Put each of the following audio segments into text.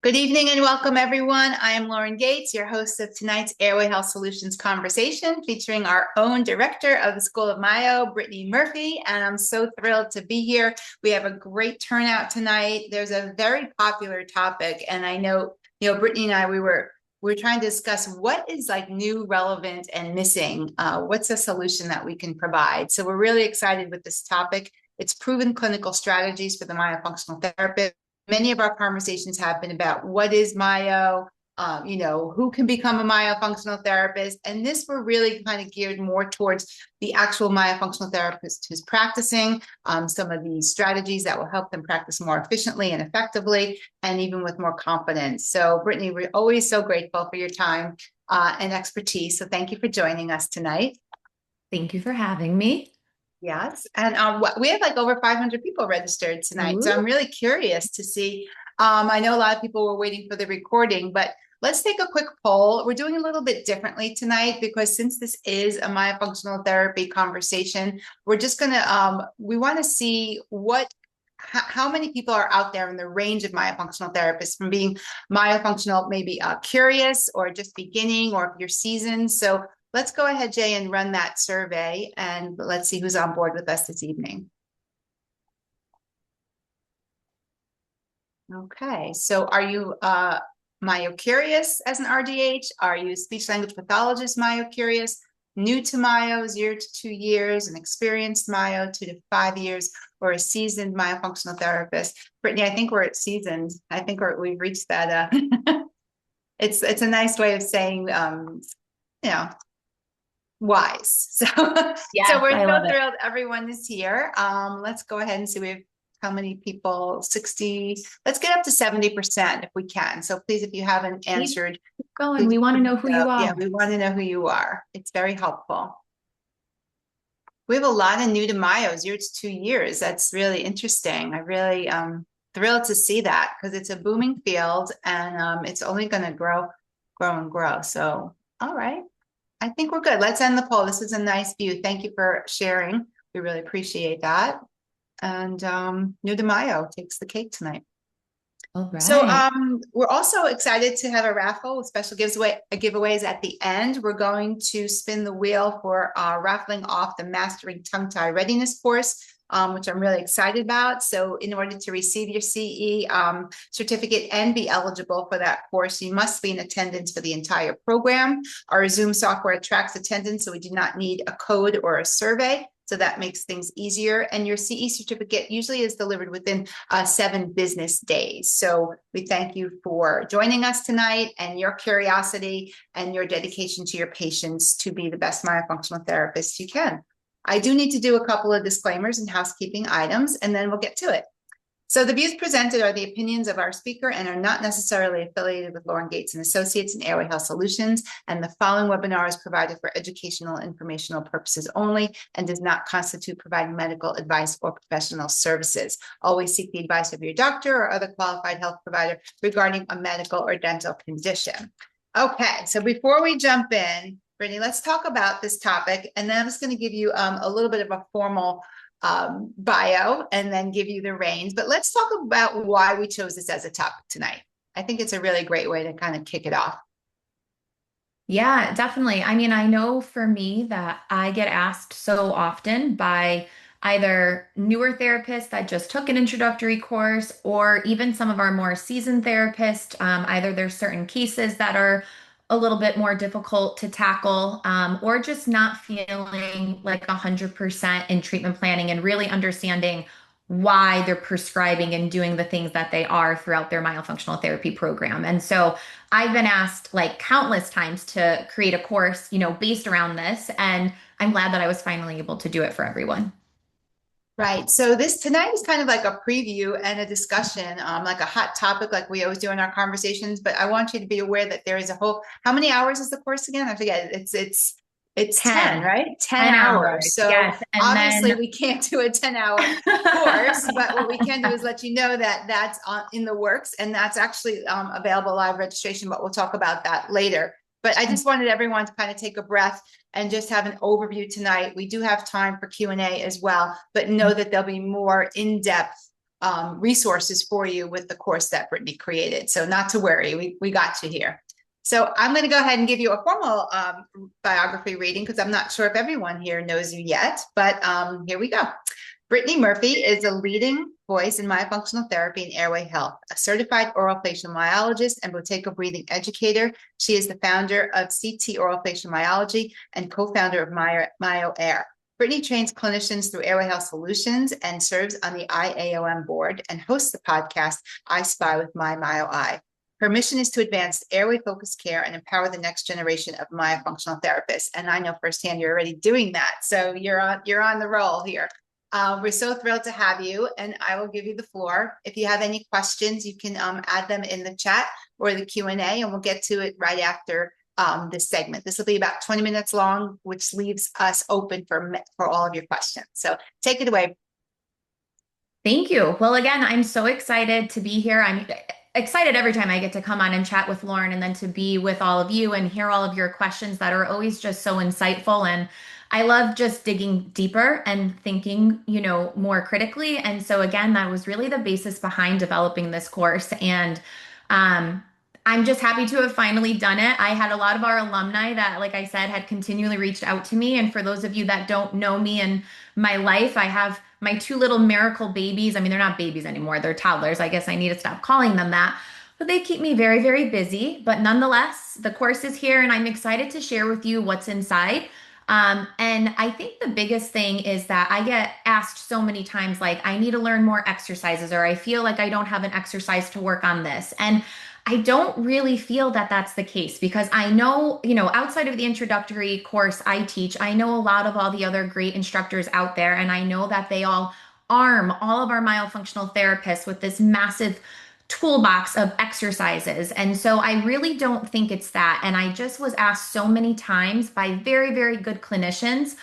Good evening and welcome, everyone. I am Lauren Gates, your host of tonight's Airway Health Solutions Conversation, featuring our own director of the School of Myo, Brittny Murphy, and I'm so thrilled to be here. We have a great turnout tonight. There's a very popular topic, and I know, Brittny and I, we were trying to discuss what is like new, relevant, and missing. What's a solution that we can provide? So we're really excited with this topic. It's proven clinical strategies for the myofunctional therapist. Many of our conversations have been about what is myo, who can become a myofunctional therapist. And this we're really kind of geared more towards the actual myofunctional therapist who's practicing, some of these strategies that will help them practice more efficiently and effectively, and even with more confidence. So Brittny, we're always so grateful for your time and expertise. So thank you for joining us tonight. Thank you for having me. Yes. And we have like over 500 people registered tonight. So Ooh. I'm really curious to see. I know a lot of people were waiting for the recording, but let's take a quick poll. We're doing a little bit differently tonight because since this is a myofunctional therapy conversation, we're just going to, we want to see how many people are out there in the range of myofunctional therapists, from being myofunctional, maybe curious or just beginning, or if you're seasoned. So let's go ahead, Jay, and run that survey, and let's see who's on board with us this evening. Okay, so are you myocurious as an RDH? Are you speech language pathologist myocurious? New to myo, 0 to 2 years, an experienced myo, 2 to 5 years, or a seasoned myofunctional therapist? Brittny, I think we're at seasoned. I think we've reached that. It's a nice way of saying, you know, wise. So, so Yes, we're I so love it. thrilled everyone is here. Let's go ahead and see we have how many people. 60. Let's get up to 70% if we can. So please, if you haven't Keep answered, going. please We want to put know who you yeah, are. we want to know who you are. It's very helpful. We have a lot of new to Mayo, 0 to 2 years. That's really interesting. I really thrilled to see that because it's a booming field, and it's only going to grow and grow. So, all right. I think we're good. Let's end the poll. This is a nice view. Thank you for sharing. We really appreciate that. And New de Mayo takes the cake tonight. All So right. we're also excited to have a raffle with special giveaways at the end. We're going to spin the wheel for raffling off the Mastering Tongue Tie Readiness course, which I'm really excited about. So in order to receive your CE certificate and be eligible for that course, you must be in attendance for the entire program. Our Zoom software tracks attendance, so we do not need a code or a survey. So that makes things easier. And your CE certificate usually is delivered within 7 business days. So we thank you for joining us tonight, and your curiosity and your dedication to your patients to be the best myofunctional therapist you can. I do need to do a couple of disclaimers and housekeeping items, and then we'll get to it. So the views presented are the opinions of our speaker and are not necessarily affiliated with Lauren Gates and Associates and Airway Health Solutions. And the following webinar is provided for educational and informational purposes only and does not constitute providing medical advice or professional services. Always seek the advice of your doctor or other qualified health provider regarding a medical or dental condition. Okay, so before we jump in, Brittny, let's talk about this topic. And then I'm just going to give you a little bit of a formal bio and then give you the reins. But let's talk about why we chose this as a topic tonight. I think it's a really great way to kind of kick it off. Yeah, definitely. I mean, I know for me that I get asked so often by either newer therapists that just took an introductory course or even some of our more seasoned therapists. Either there's certain cases that are a little bit more difficult to tackle, or just not feeling like 100% in treatment planning and really understanding why they're prescribing and doing the things that they are throughout their myofunctional therapy program. And so I've been asked like countless times to create a course, based around this. And I'm glad that I was finally able to do it for everyone. Right. So this tonight is kind of like a preview and a discussion, like a hot topic, like we always do in our conversations. But I want you to be aware that there is a whole. How many hours is the course again? I forget. It's 10, 10, right? 10 10 hours. hours. So Yes. And obviously then we can't do a 10-hour course, but what we can do is let you know that that's in the works, and that's actually available live registration. But we'll talk about that later. But I just wanted everyone to kind of take a breath and just have an overview tonight. We do have time for Q&A as well, but know that there'll be more in-depth resources for you with the course that Brittny created. So not to worry, we got you here. So I'm going to go ahead and give you a formal biography reading because I'm not sure if everyone here knows you yet, but here we go. Brittny Murphy is a leading voice in myofunctional therapy and airway health, a certified oral facial myologist and Boteco breathing educator. She is the founder of CT Oral Facial Myology and co-founder of MyoAir. Brittny trains clinicians through Airway Health Solutions and serves on the IAOM board and hosts the podcast I Spy with My MyoEye. Her mission is to advance airway-focused care and empower the next generation of myofunctional therapists. And I know firsthand you're already doing that, so you're on the roll here. We're so thrilled to have you, and I will give you the floor. If you have any questions, you can add them in the chat or the Q&A, and we'll get to it right after this segment. This will be about 20 minutes long, which leaves us open for all of your questions. So take it away. Thank you. Well, again, I'm so excited to be here. I'm excited every time I get to come on and chat with Lauren and then to be with all of you and hear all of your questions that are always just so insightful. And I love just digging deeper and thinking, more critically. And so again, that was really the basis behind developing this course. And I'm just happy to have finally done it. I had a lot of our alumni that, like I said, had continually reached out to me. And for those of you that don't know me and my life, I have my two little miracle babies. I mean, they're not babies anymore. They're toddlers. I guess I need to stop calling them that. But they keep me very, very busy. But nonetheless, the course is here and I'm excited to share with you what's inside. And I think the biggest thing is that I get asked so many times, like, I need to learn more exercises, or I feel like I don't have an exercise to work on this. And I don't really feel that that's the case because I know, outside of the introductory course I teach, I know a lot of all the other great instructors out there, and I know that they all arm all of our myofunctional therapists with this massive toolbox of exercises. And so I really don't think it's that. And I just was asked so many times by very, very good clinicians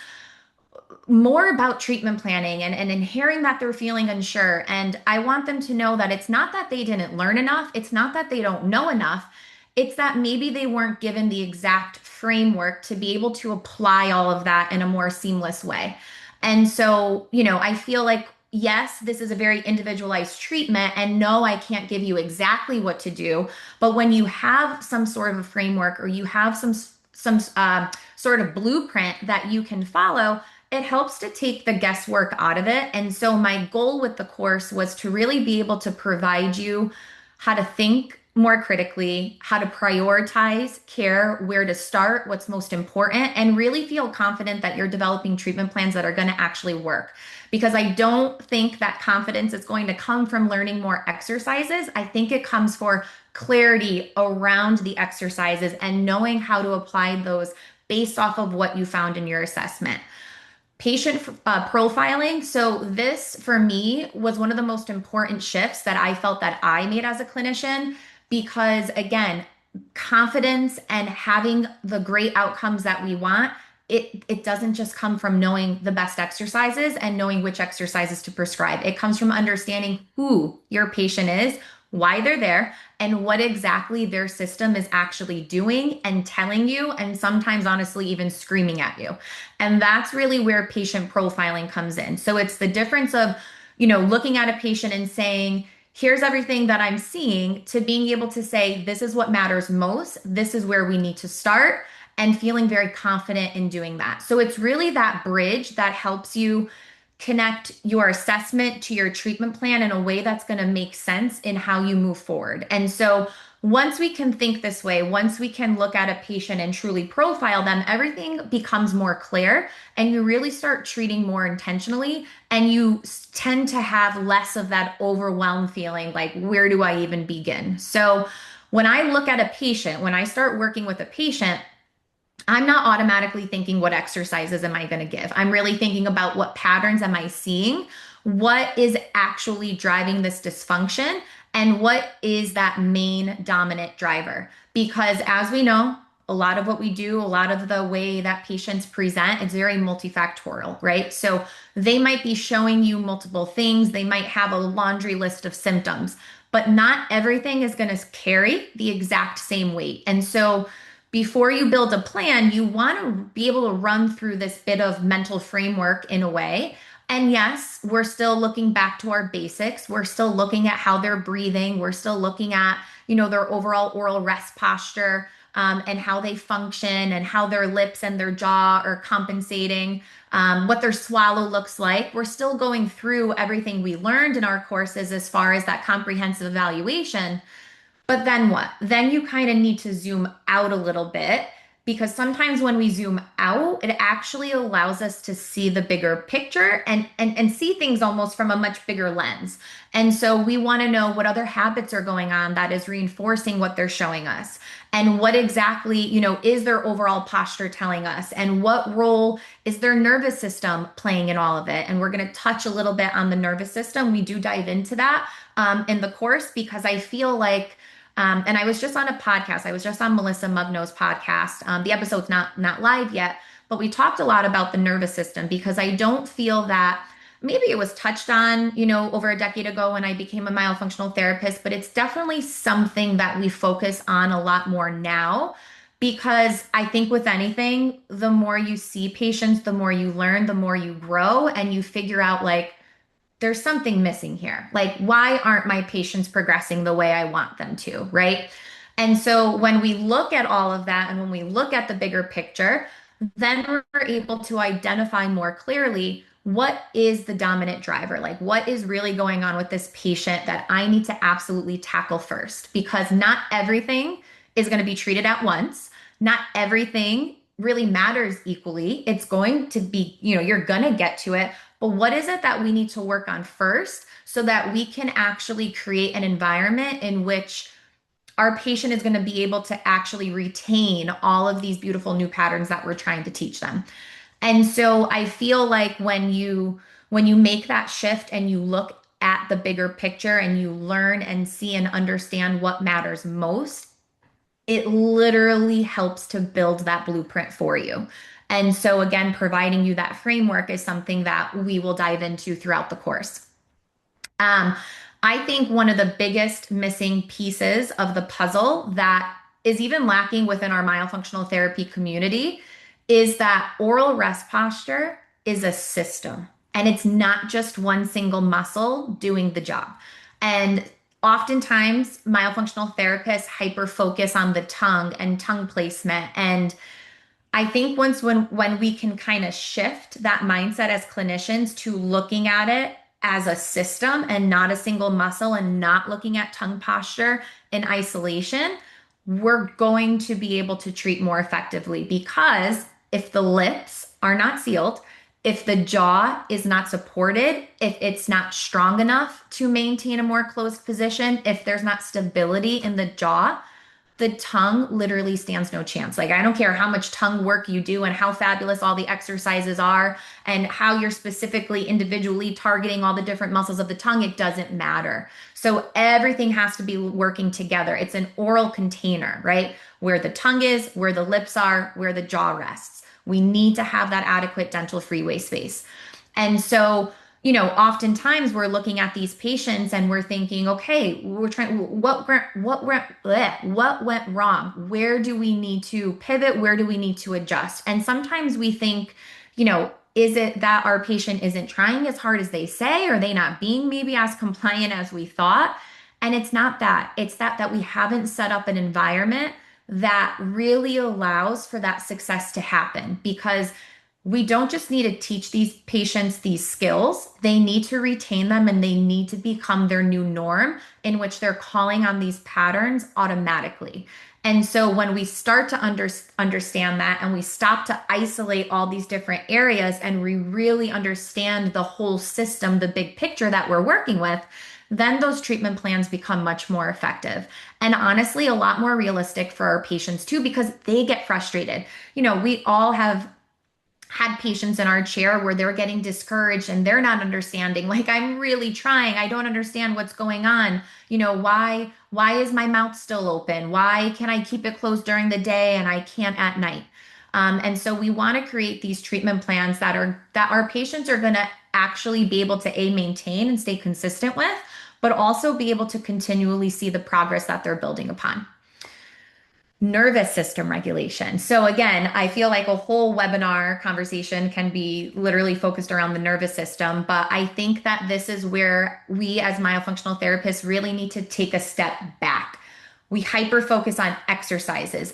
more about treatment planning and hearing that they're feeling unsure. And I want them to know that it's not that they didn't learn enough. It's not that they don't know enough. It's that maybe they weren't given the exact framework to be able to apply all of that in a more seamless way. And so, I feel like, yes, this is a very individualized treatment, and no, I can't give you exactly what to do. But when you have some sort of a framework or you have some sort of blueprint that you can follow, it helps to take the guesswork out of it. And so my goal with the course was to really be able to provide you how to think more critically, how to prioritize care, where to start, what's most important, and really feel confident that you're developing treatment plans that are going to actually work. Because I don't think that confidence is going to come from learning more exercises. I think it comes for clarity around the exercises and knowing how to apply those based off of what you found in your assessment. Patient profiling. So this for me was one of the most important shifts that I felt that I made as a clinician because again, confidence and having the great outcomes that we want, it doesn't just come from knowing the best exercises and knowing which exercises to prescribe. It comes from understanding who your patient is, why they're there, and what exactly their system is actually doing and telling you, and sometimes honestly even screaming at you. And that's really where patient profiling comes in. So it's the difference of, looking at a patient and saying, here's everything that I'm seeing, to being able to say, this is what matters most. This is where we need to start, and feeling very confident in doing that. So it's really that bridge that helps you connect your assessment to your treatment plan in a way that's going to make sense in how you move forward. And so once we can think this way, once we can look at a patient and truly profile them, everything becomes more clear and you really start treating more intentionally, and you tend to have less of that overwhelmed feeling like, where do I even begin? So when I look at a patient, when I start working with a patient, I'm not automatically thinking, what exercises am I going to give? I'm really thinking about, what patterns am I seeing? What is actually driving this dysfunction? And what is that main dominant driver? Because as we know, a lot of what we do, a lot of the way that patients present, it's very multifactorial, right? So they might be showing you multiple things. They might have a laundry list of symptoms, but not everything is going to carry the exact same weight. And so before you build a plan, you want to be able to run through this bit of mental framework in a way And yes, we're still looking back to our basics. We're still looking at how they're breathing. We're still looking at, their overall oral rest posture, and how they function and how their lips and their jaw are compensating, what their swallow looks like. We're still going through everything we learned in our courses as far as that comprehensive evaluation. But then what? Then you kind of need to zoom out a little bit because sometimes when we zoom out, it actually allows us to see the bigger picture and see things almost from a much bigger lens. And so we want to know what other habits are going on that is reinforcing what they're showing us. And what exactly, is their overall posture telling us? And what role is their nervous system playing in all of it? And we're going to touch a little bit on the nervous system. We do dive into that in the course because I feel like and I was just on a podcast. I was just on Melissa Mugno's podcast. The episode's not live yet, but we talked a lot about the nervous system because I don't feel that maybe it was touched on, over a decade ago when I became a myofunctional therapist, but it's definitely something that we focus on a lot more now because I think with anything, the more you see patients, the more you learn, the more you grow, and you figure out like there's something missing here. Like, why aren't my patients progressing the way I want them to? Right. And so when we look at all of that and when we look at the bigger picture, then we're able to identify more clearly what is the dominant driver? Like, what is really going on with this patient that I need to absolutely tackle first? Because not everything is going to be treated at once. Not everything really matters equally. It's going to be, you're going to get to it, but what is it that we need to work on first so that we can actually create an environment in which our patient is going to be able to actually retain all of these beautiful new patterns that we're trying to teach them. And so I feel like when you make that shift and you look at the bigger picture and you learn and see and understand what matters most, it literally helps to build that blueprint for you. And so, again, providing you that framework is something that we will dive into throughout the course. Um, I think one of the biggest missing pieces of the puzzle that is even lacking within our myofunctional therapy community is that oral rest posture is a system and it's not just one single muscle doing the job. And oftentimes, myofunctional therapists hyper focus on the tongue and tongue placement. And I think once when we can kind of shift that mindset as clinicians to looking at it as a system and not a single muscle and not looking at tongue posture in isolation, we're going to be able to treat more effectively because if the lips are not sealed, if the jaw is not supported, if it's not strong enough to maintain a more closed position, if there's not stability in the jaw, the tongue literally stands no chance. Like, I don't care how much tongue work you do and how fabulous all the exercises are and how you're specifically individually targeting all the different muscles of the tongue, it doesn't matter. So everything has to be working together. It's an oral container, right? Where the tongue is, where the lips are, where the jaw rests. We need to have that adequate dental freeway space. And so, oftentimes we're looking at these patients and we're thinking, okay, we're trying, what went wrong? Where do we need to pivot? Where do we need to adjust? And sometimes we think, is it that our patient isn't trying as hard as they say? Are they not being maybe as compliant as we thought? And it's not that. It's that we haven't set up an environment that really allows for that success to happen because we don't just need to teach these patients these skills, they need to retain them and they need to become their new norm in which they're calling on these patterns automatically. And so when we start to understand that and we stop to isolate all these different areas and we really understand the whole system, the big picture that we're working with, then those treatment plans become much more effective. And honestly, a lot more realistic for our patients too, because they get frustrated. We all have had patients in our chair where they're getting discouraged and they're not understanding, like, I'm really trying, I don't understand what's going on. Why is my mouth still open? Why can I keep it closed during the day and I can't at night? And so we want to create these treatment plans that our patients are going to actually be able to maintain and stay consistent with, but also be able to continually see the progress that they're building upon. Nervous system regulation. So again, I feel like a whole webinar conversation can be literally focused around the nervous system, but I think that this is where we as myofunctional therapists really need to take a step back. We hyper focus on exercises,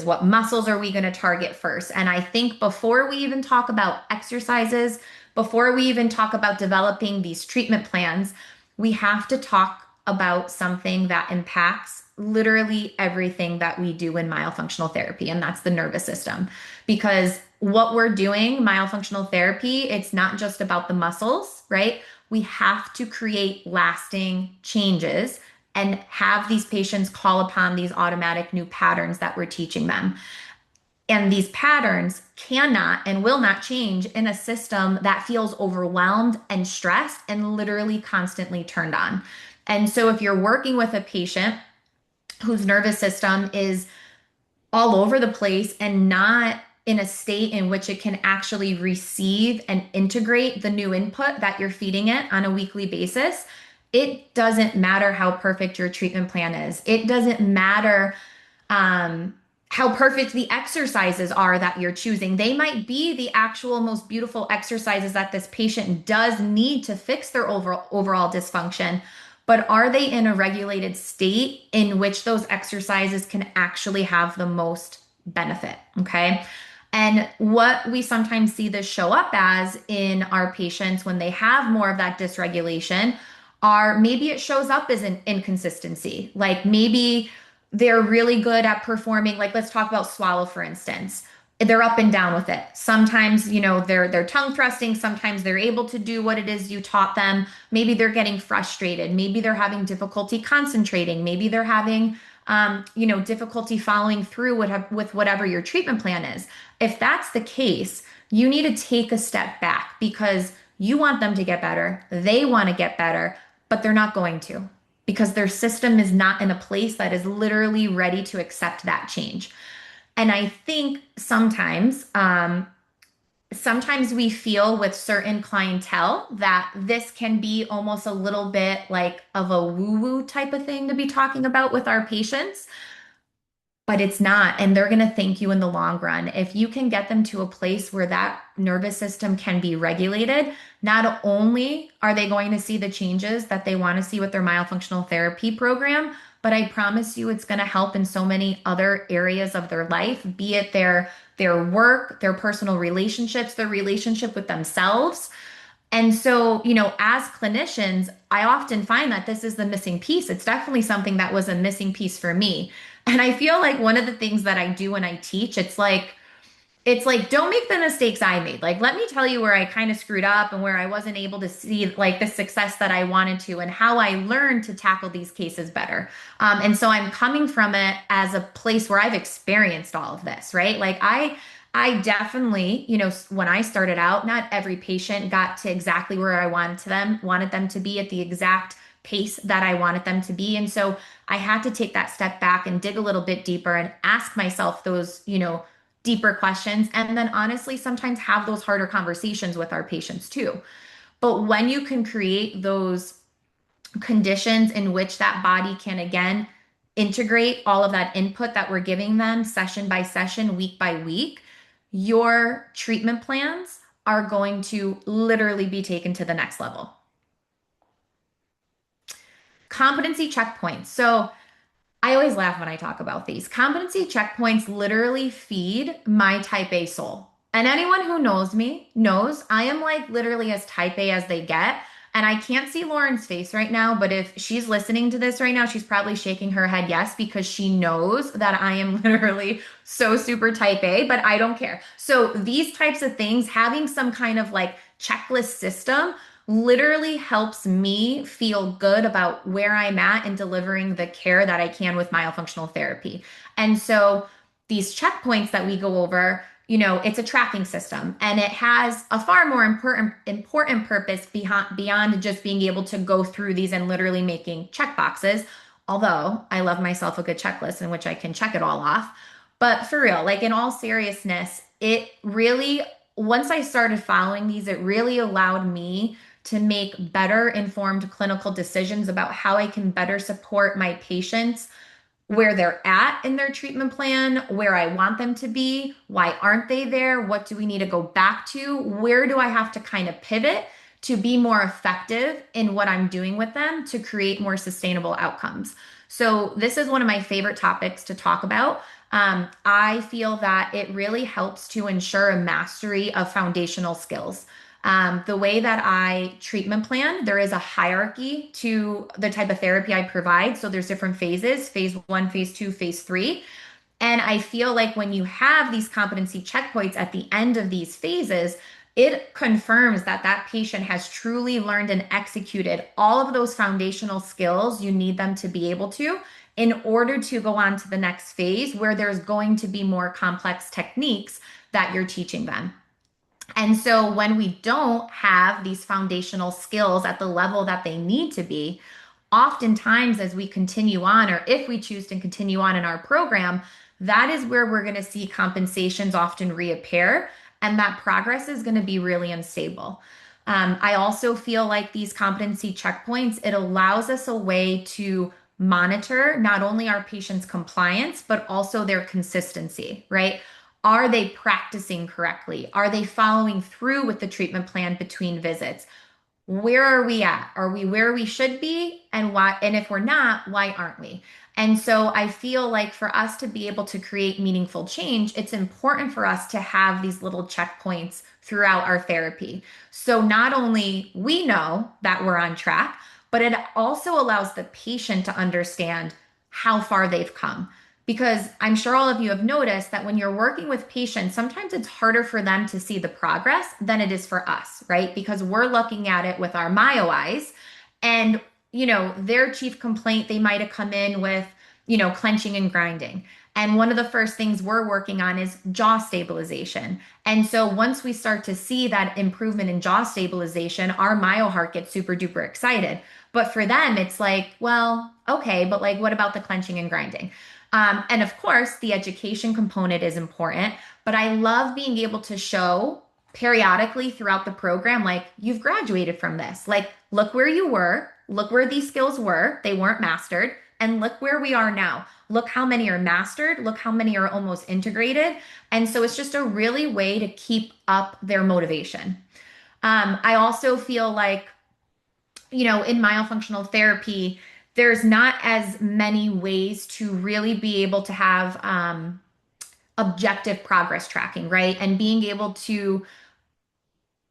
what muscles are we going to target first? And I think before we even talk about exercises, before we even talk about developing these treatment plans, we have to talk about something that impacts literally everything that we do in myofunctional therapy, and that's the nervous system. Because what we're doing, myofunctional therapy, it's not just about the muscles, right? We have to create lasting changes and have these patients call upon these automatic new patterns that we're teaching them. And these patterns cannot and will not change in a system that feels overwhelmed and stressed and literally constantly turned on. And so, if you're working with a patient whose nervous system is all over the place and not in a state in which it can actually receive and integrate the new input that you're feeding it on a weekly basis, it doesn't matter how perfect your treatment plan is. It doesn't matter um, how perfect the exercises are that you're choosing. They might be the actual most beautiful exercises that this patient does need to fix their overall dysfunction. But are they in a regulated state in which those exercises can actually have the most benefit? Okay. And what we sometimes see this show up as in our patients when they have more of that dysregulation are maybe it shows up as an inconsistency. Like maybe they're really good at performing, like let's talk about swallow, for instance. They're up and down with it. Sometimes, they're tongue thrusting, sometimes they're able to do what it is you taught them. Maybe they're getting frustrated, maybe they're having difficulty concentrating, maybe they're having difficulty following through with whatever your treatment plan is. If that's the case, you need to take a step back because you want them to get better. They want to get better, but they're not going to because their system is not in a place that is literally ready to accept that change. And I think sometimes we feel with certain clientele that this can be almost a little bit like of a woo-woo type of thing to be talking about with our patients. But it's not, and they're going to thank you in the long run. If you can get them to a place where that nervous system can be regulated, not only are they going to see the changes that they want to see with their myofunctional therapy program, but I promise you it's going to help in so many other areas of their life, be it their work, their personal relationships, their relationship with themselves. And so, as clinicians, I often find that this is the missing piece. It's definitely something that was a missing piece for me. And I feel like one of the things that I do when I teach, it's like don't make the mistakes I made. Like let me tell you where I kind of screwed up and where I wasn't able to see like the success that I wanted to and how I learned to tackle these cases better. And so I'm coming from it as a place where I've experienced all of this, right? Like I definitely, when I started out, not every patient got to exactly where I wanted them to be at the exact pace that I wanted them to be. And so I had to take that step back and dig a little bit deeper and ask myself those, deeper questions. And then honestly, sometimes have those harder conversations with our patients too. But when you can create those conditions in which that body can again integrate all of that input that we're giving them session by session, week by week, your treatment plans are going to literally be taken to the next level. Competency checkpoints. So I always laugh when I talk about these. Competency checkpoints literally feed my type A soul. And anyone who knows me knows I am like literally as type A as they get. And I can't see Lauren's face right now, but if she's listening to this right now, she's probably shaking her head yes, because she knows that I am literally so super type A, but I don't care. So these types of things, having some kind of like checklist system literally helps me feel good about where I'm at in delivering the care that I can with myofunctional therapy. And so these checkpoints that we go over, it's a tracking system and it has a far more important purpose beyond just being able to go through these and literally making check boxes. Although I love myself a good checklist in which I can check it all off. But for real, like in all seriousness, it really, once I started following these, it really allowed me to make better informed clinical decisions about how I can better support my patients where they're at in their treatment plan, where I want them to be, why aren't they there, what do we need to go back to, where do I have to kind of pivot to be more effective in what I'm doing with them to create more sustainable outcomes. So, this is one of my favorite topics to talk about. I feel that it really helps to ensure a mastery of foundational skills. The way that I treatment plan, there is a hierarchy to the type of therapy I provide. So there's different phases, phase one, phase two, phase three. And I feel like when you have these competency checkpoints at the end of these phases, it confirms that that patient has truly learned and executed all of those foundational skills you need them to be able to in order to go on to the next phase where there's going to be more complex techniques that you're teaching them. And so when we don't have these foundational skills at the level that they need to be, oftentimes as we continue on, or if we choose to continue on in our program, that is where we're going to see compensations often reappear, and that progress is going to be really unstable. I also feel like these competency checkpoints, it allows us a way to monitor not only our patients' compliance, but also their consistency, right? Are they practicing correctly? Are they following through with the treatment plan between visits? Where are we at? Are we where we should be? And why? And if we're not, why aren't we? And so I feel like for us to be able to create meaningful change, it's important for us to have these little checkpoints throughout our therapy. So not only we know that we're on track, but it also allows the patient to understand how far they've come. Because I'm sure all of you have noticed that when you're working with patients, sometimes it's harder for them to see the progress than it is for us, right? Because we're looking at it with our myo eyes. And, their chief complaint, they might have come in with, clenching and grinding. And one of the first things we're working on is jaw stabilization. And so once we start to see that improvement in jaw stabilization, our myo heart gets super duper excited. But for them, it's like, well, okay, but like, what about the clenching and grinding? And of course, the education component is important, but I love being able to show periodically throughout the program, like, you've graduated from this. Like, look where you were, look where these skills were, they weren't mastered, and look where we are now. Look how many are mastered, look how many are almost integrated. And so it's just a really way to keep up their motivation. I also feel like in myofunctional therapy, there's not as many ways to really be able to have objective progress tracking, right? And being able to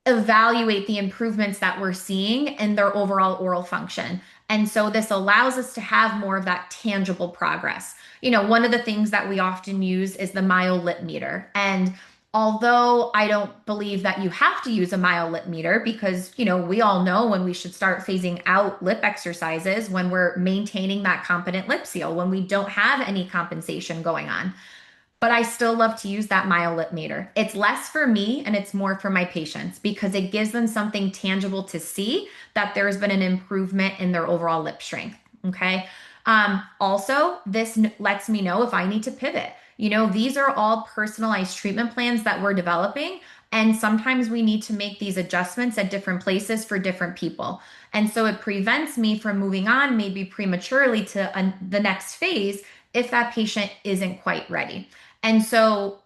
evaluate the improvements that we're seeing in their overall oral function. And so this allows us to have more of that tangible progress. One of the things that we often use is the myolip meter. And although I don't believe that you have to use a myolip meter because, we all know when we should start phasing out lip exercises when we're maintaining that competent lip seal, when we don't have any compensation going on. But I still love to use that myolip meter. It's less for me and it's more for my patients because it gives them something tangible to see that there's been an improvement in their overall lip strength. Okay. Also, this lets me know if I need to pivot. These are all personalized treatment plans that we're developing. And sometimes we need to make these adjustments at different places for different people. And so it prevents me from moving on maybe prematurely to the next phase if that patient isn't quite ready. And so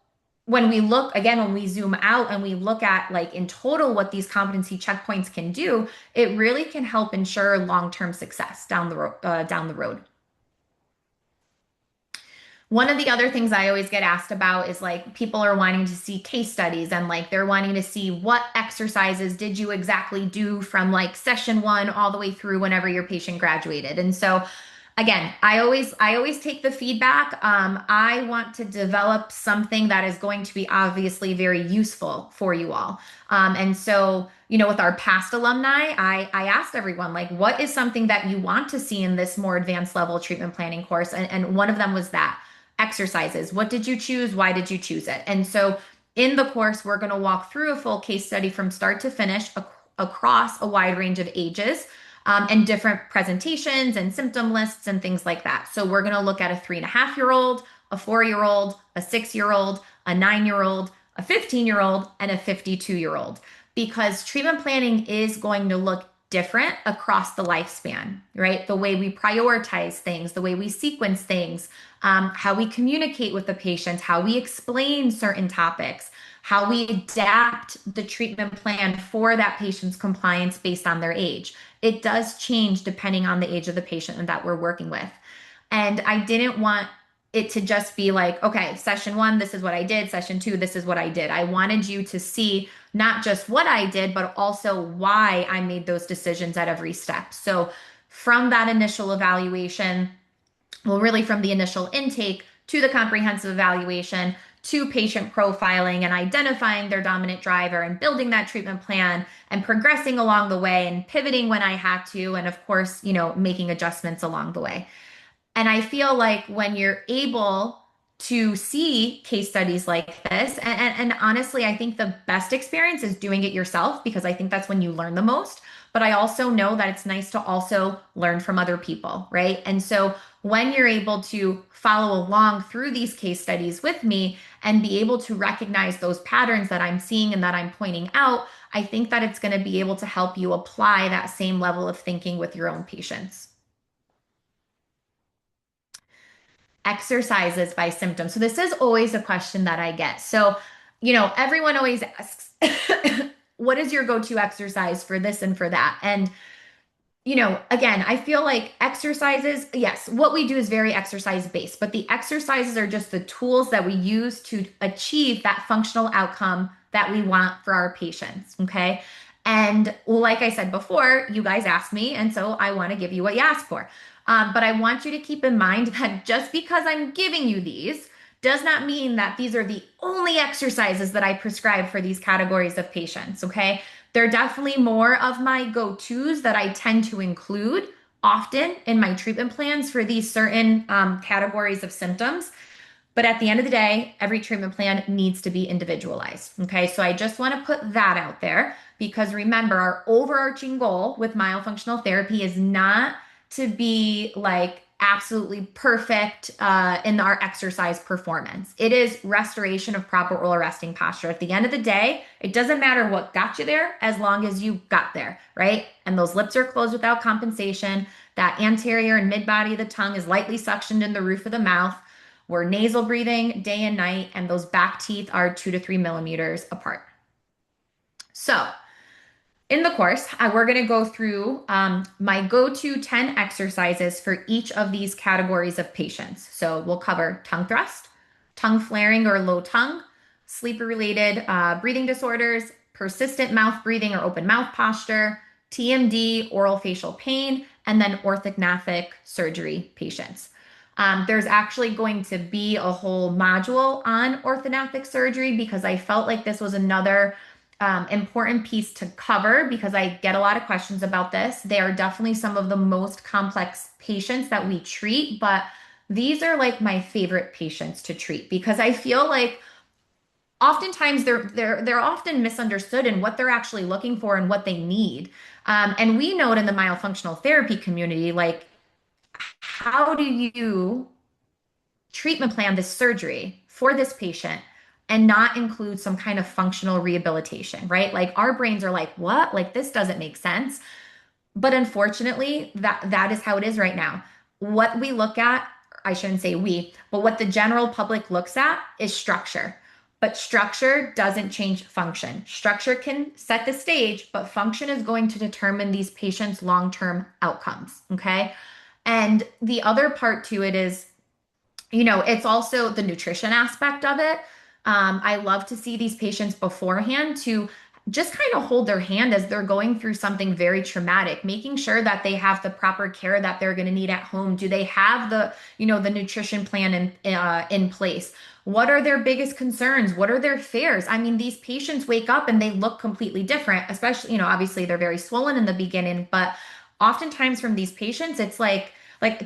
when we look again, when we zoom out and we look at like in total what these competency checkpoints can do, it really can help ensure long-term success down the road. One of the other things I always get asked about is like people are wanting to see case studies and like they're wanting to see what exercises did you exactly do from like session one all the way through whenever your patient graduated. And so again, I always take the feedback. I want to develop something that is going to be obviously very useful for you all. And so, with our past alumni, I asked everyone, like, what is something that you want to see in this more advanced level treatment planning course? And one of them was that exercises. What did you choose? Why did you choose it? And so in the course, we're going to walk through a full case study from start to finish across a wide range of ages and different presentations and symptom lists and things like that. So we're going to look at a 3.5-year-old, a 4-year-old, a 6-year-old, a 9-year-old, a 15-year-old, and a 52-year-old, because treatment planning is going to look different across the lifespan, right? The way we prioritize things, the way we sequence things, how we communicate with the patient, how we explain certain topics, how we adapt the treatment plan for that patient's compliance based on their age. It does change depending on the age of the patient that we're working with. And I didn't want it to just be like, okay, session one, this is what I did. Session two, this is what I did. I wanted you to see not just what I did, but also why I made those decisions at every step. So from that initial evaluation, well, really from the initial intake to the comprehensive evaluation to patient profiling and identifying their dominant driver and building that treatment plan and progressing along the way and pivoting when I had to. And of course, making adjustments along the way. And I feel like when you're able to see case studies like this, and honestly, I think the best experience is doing it yourself because I think that's when you learn the most. But I also know that it's nice to also learn from other people, right? And so when you're able to follow along through these case studies with me and be able to recognize those patterns that I'm seeing and that I'm pointing out, I think that it's going to be able to help you apply that same level of thinking with your own patients. Exercises by symptoms. So this is always a question that I get. So, everyone always asks, what is your go-to exercise for this and for that? And again, I feel like exercises, yes, what we do is very exercise based, but the exercises are just the tools that we use to achieve that functional outcome that we want for our patients. Okay. And like I said before, you guys asked me, and so I want to give you what you asked for. But I want you to keep in mind that just because I'm giving you these does not mean that these are the only exercises that I prescribe for these categories of patients. Okay. They're definitely more of my go-tos that I tend to include often in my treatment plans for these certain categories of symptoms. But at the end of the day, every treatment plan needs to be individualized. Okay, so I just want to put that out there because remember, our overarching goal with myofunctional therapy is not to be like absolutely perfect in our exercise performance. It is restoration of proper oral resting posture. At the end of the day, it doesn't matter what got you there as long as you got there, right? And those lips are closed without compensation. That anterior and mid body of the tongue is lightly suctioned in the roof of the mouth. We're nasal breathing day and night, and those back teeth are 2 to 3 millimeters apart. So, in the course, we're going to go through my go-to 10 exercises for each of these categories of patients. So we'll cover tongue thrust, tongue flaring or low tongue, sleep-related breathing disorders, persistent mouth breathing or open mouth posture, TMD, oral facial pain, and then orthognathic surgery patients. There's actually going to be a whole module on orthognathic surgery because I felt like this was another important piece to cover because I get a lot of questions about this. They are definitely some of the most complex patients that we treat, but these are like my favorite patients to treat because I feel like oftentimes they're often misunderstood in what they're actually looking for and what they need. And we know it in the myofunctional therapy community, like how do you treatment plan this surgery for this patient and not include some kind of functional rehabilitation, right? Like our brains are like, what? Like this doesn't make sense. But unfortunately, that is how it is right now. What we look at, I shouldn't say we, but what the general public looks at is structure. But structure doesn't change function. Structure can set the stage, but function is going to determine these patients' long-term outcomes. Okay. And the other part to it is it's also the nutrition aspect of it. I love to see these patients beforehand to just kind of hold their hand as they're going through something very traumatic, making sure that they have the proper care that they're going to need at home. Do they have the nutrition plan in place? What are their biggest concerns? What are their fears? I mean, these patients wake up and they look completely different, especially, obviously they're very swollen in the beginning, but oftentimes from these patients, it's like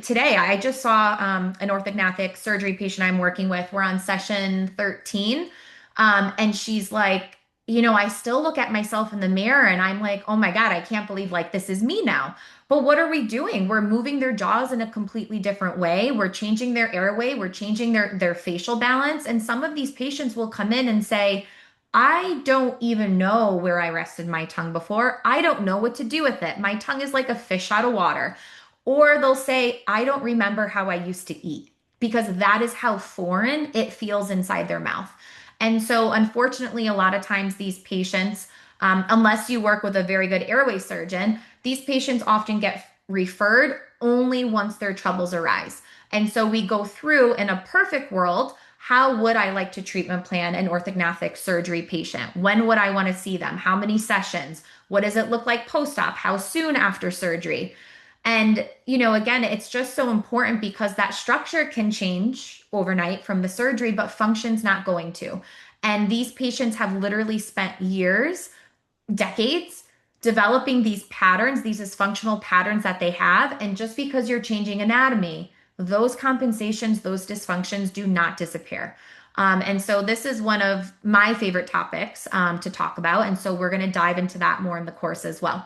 today, I just saw an orthognathic surgery patient I'm working with. We're on session 13. And she's like, I still look at myself in the mirror and I'm like, oh my God, I can't believe like this is me now. But what are we doing? We're moving their jaws in a completely different way. We're changing their airway. We're changing their facial balance. And some of these patients will come in and say, I don't even know where I rested my tongue before. I don't know what to do with it. My tongue is like a fish out of water. Or they'll say, I don't remember how I used to eat because that is how foreign it feels inside their mouth. And so, unfortunately, a lot of times these patients, unless you work with a very good airway surgeon, these patients often get referred only once their troubles arise. And so we go through in a perfect world, how would I like to treatment plan an orthognathic surgery patient? When would I want to see them? How many sessions? What does it look like post-op? How soon after surgery? And, again, it's just so important because that structure can change overnight from the surgery, but function's not going to. And these patients have literally spent years, decades, developing these patterns, these dysfunctional patterns that they have. And just because you're changing anatomy, those compensations, those dysfunctions do not disappear. And so this is one of my favorite topics to talk about. And so we're going to dive into that more in the course as well.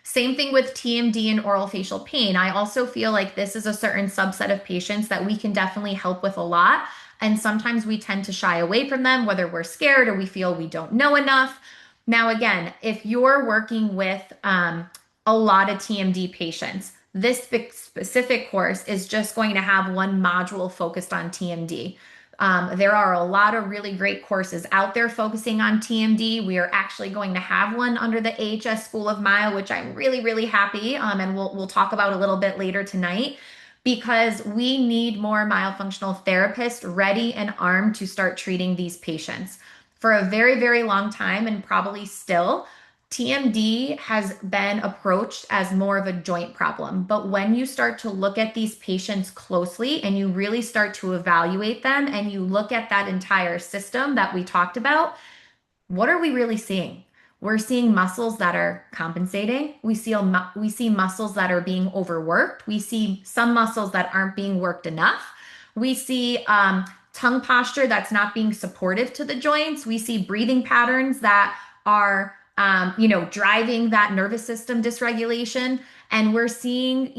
Same thing with TMD and oral facial pain. I also feel like this is a certain subset of patients that we can definitely help with a lot. And sometimes we tend to shy away from them, whether we're scared or we feel we don't know enough. Now, again, if you're working with a lot of TMD patients, this specific course is just going to have one module focused on TMD. There are a lot of really great courses out there focusing on TMD. We are actually going to have one under the AHS School of Myo, which I'm really, really happy, and we'll talk about a little bit later tonight, because we need more myofunctional therapists ready and armed to start treating these patients. For a very, very long time, and probably still, TMD has been approached as more of a joint problem. But when you start to look at these patients closely and you really start to evaluate them and you look at that entire system that we talked about, what are we really seeing? We're seeing muscles that are compensating. We see muscles that are being overworked. We see some muscles that aren't being worked enough. We see tongue posture that's not being supportive to the joints. We see breathing patterns that are driving that nervous system dysregulation. And we're seeing,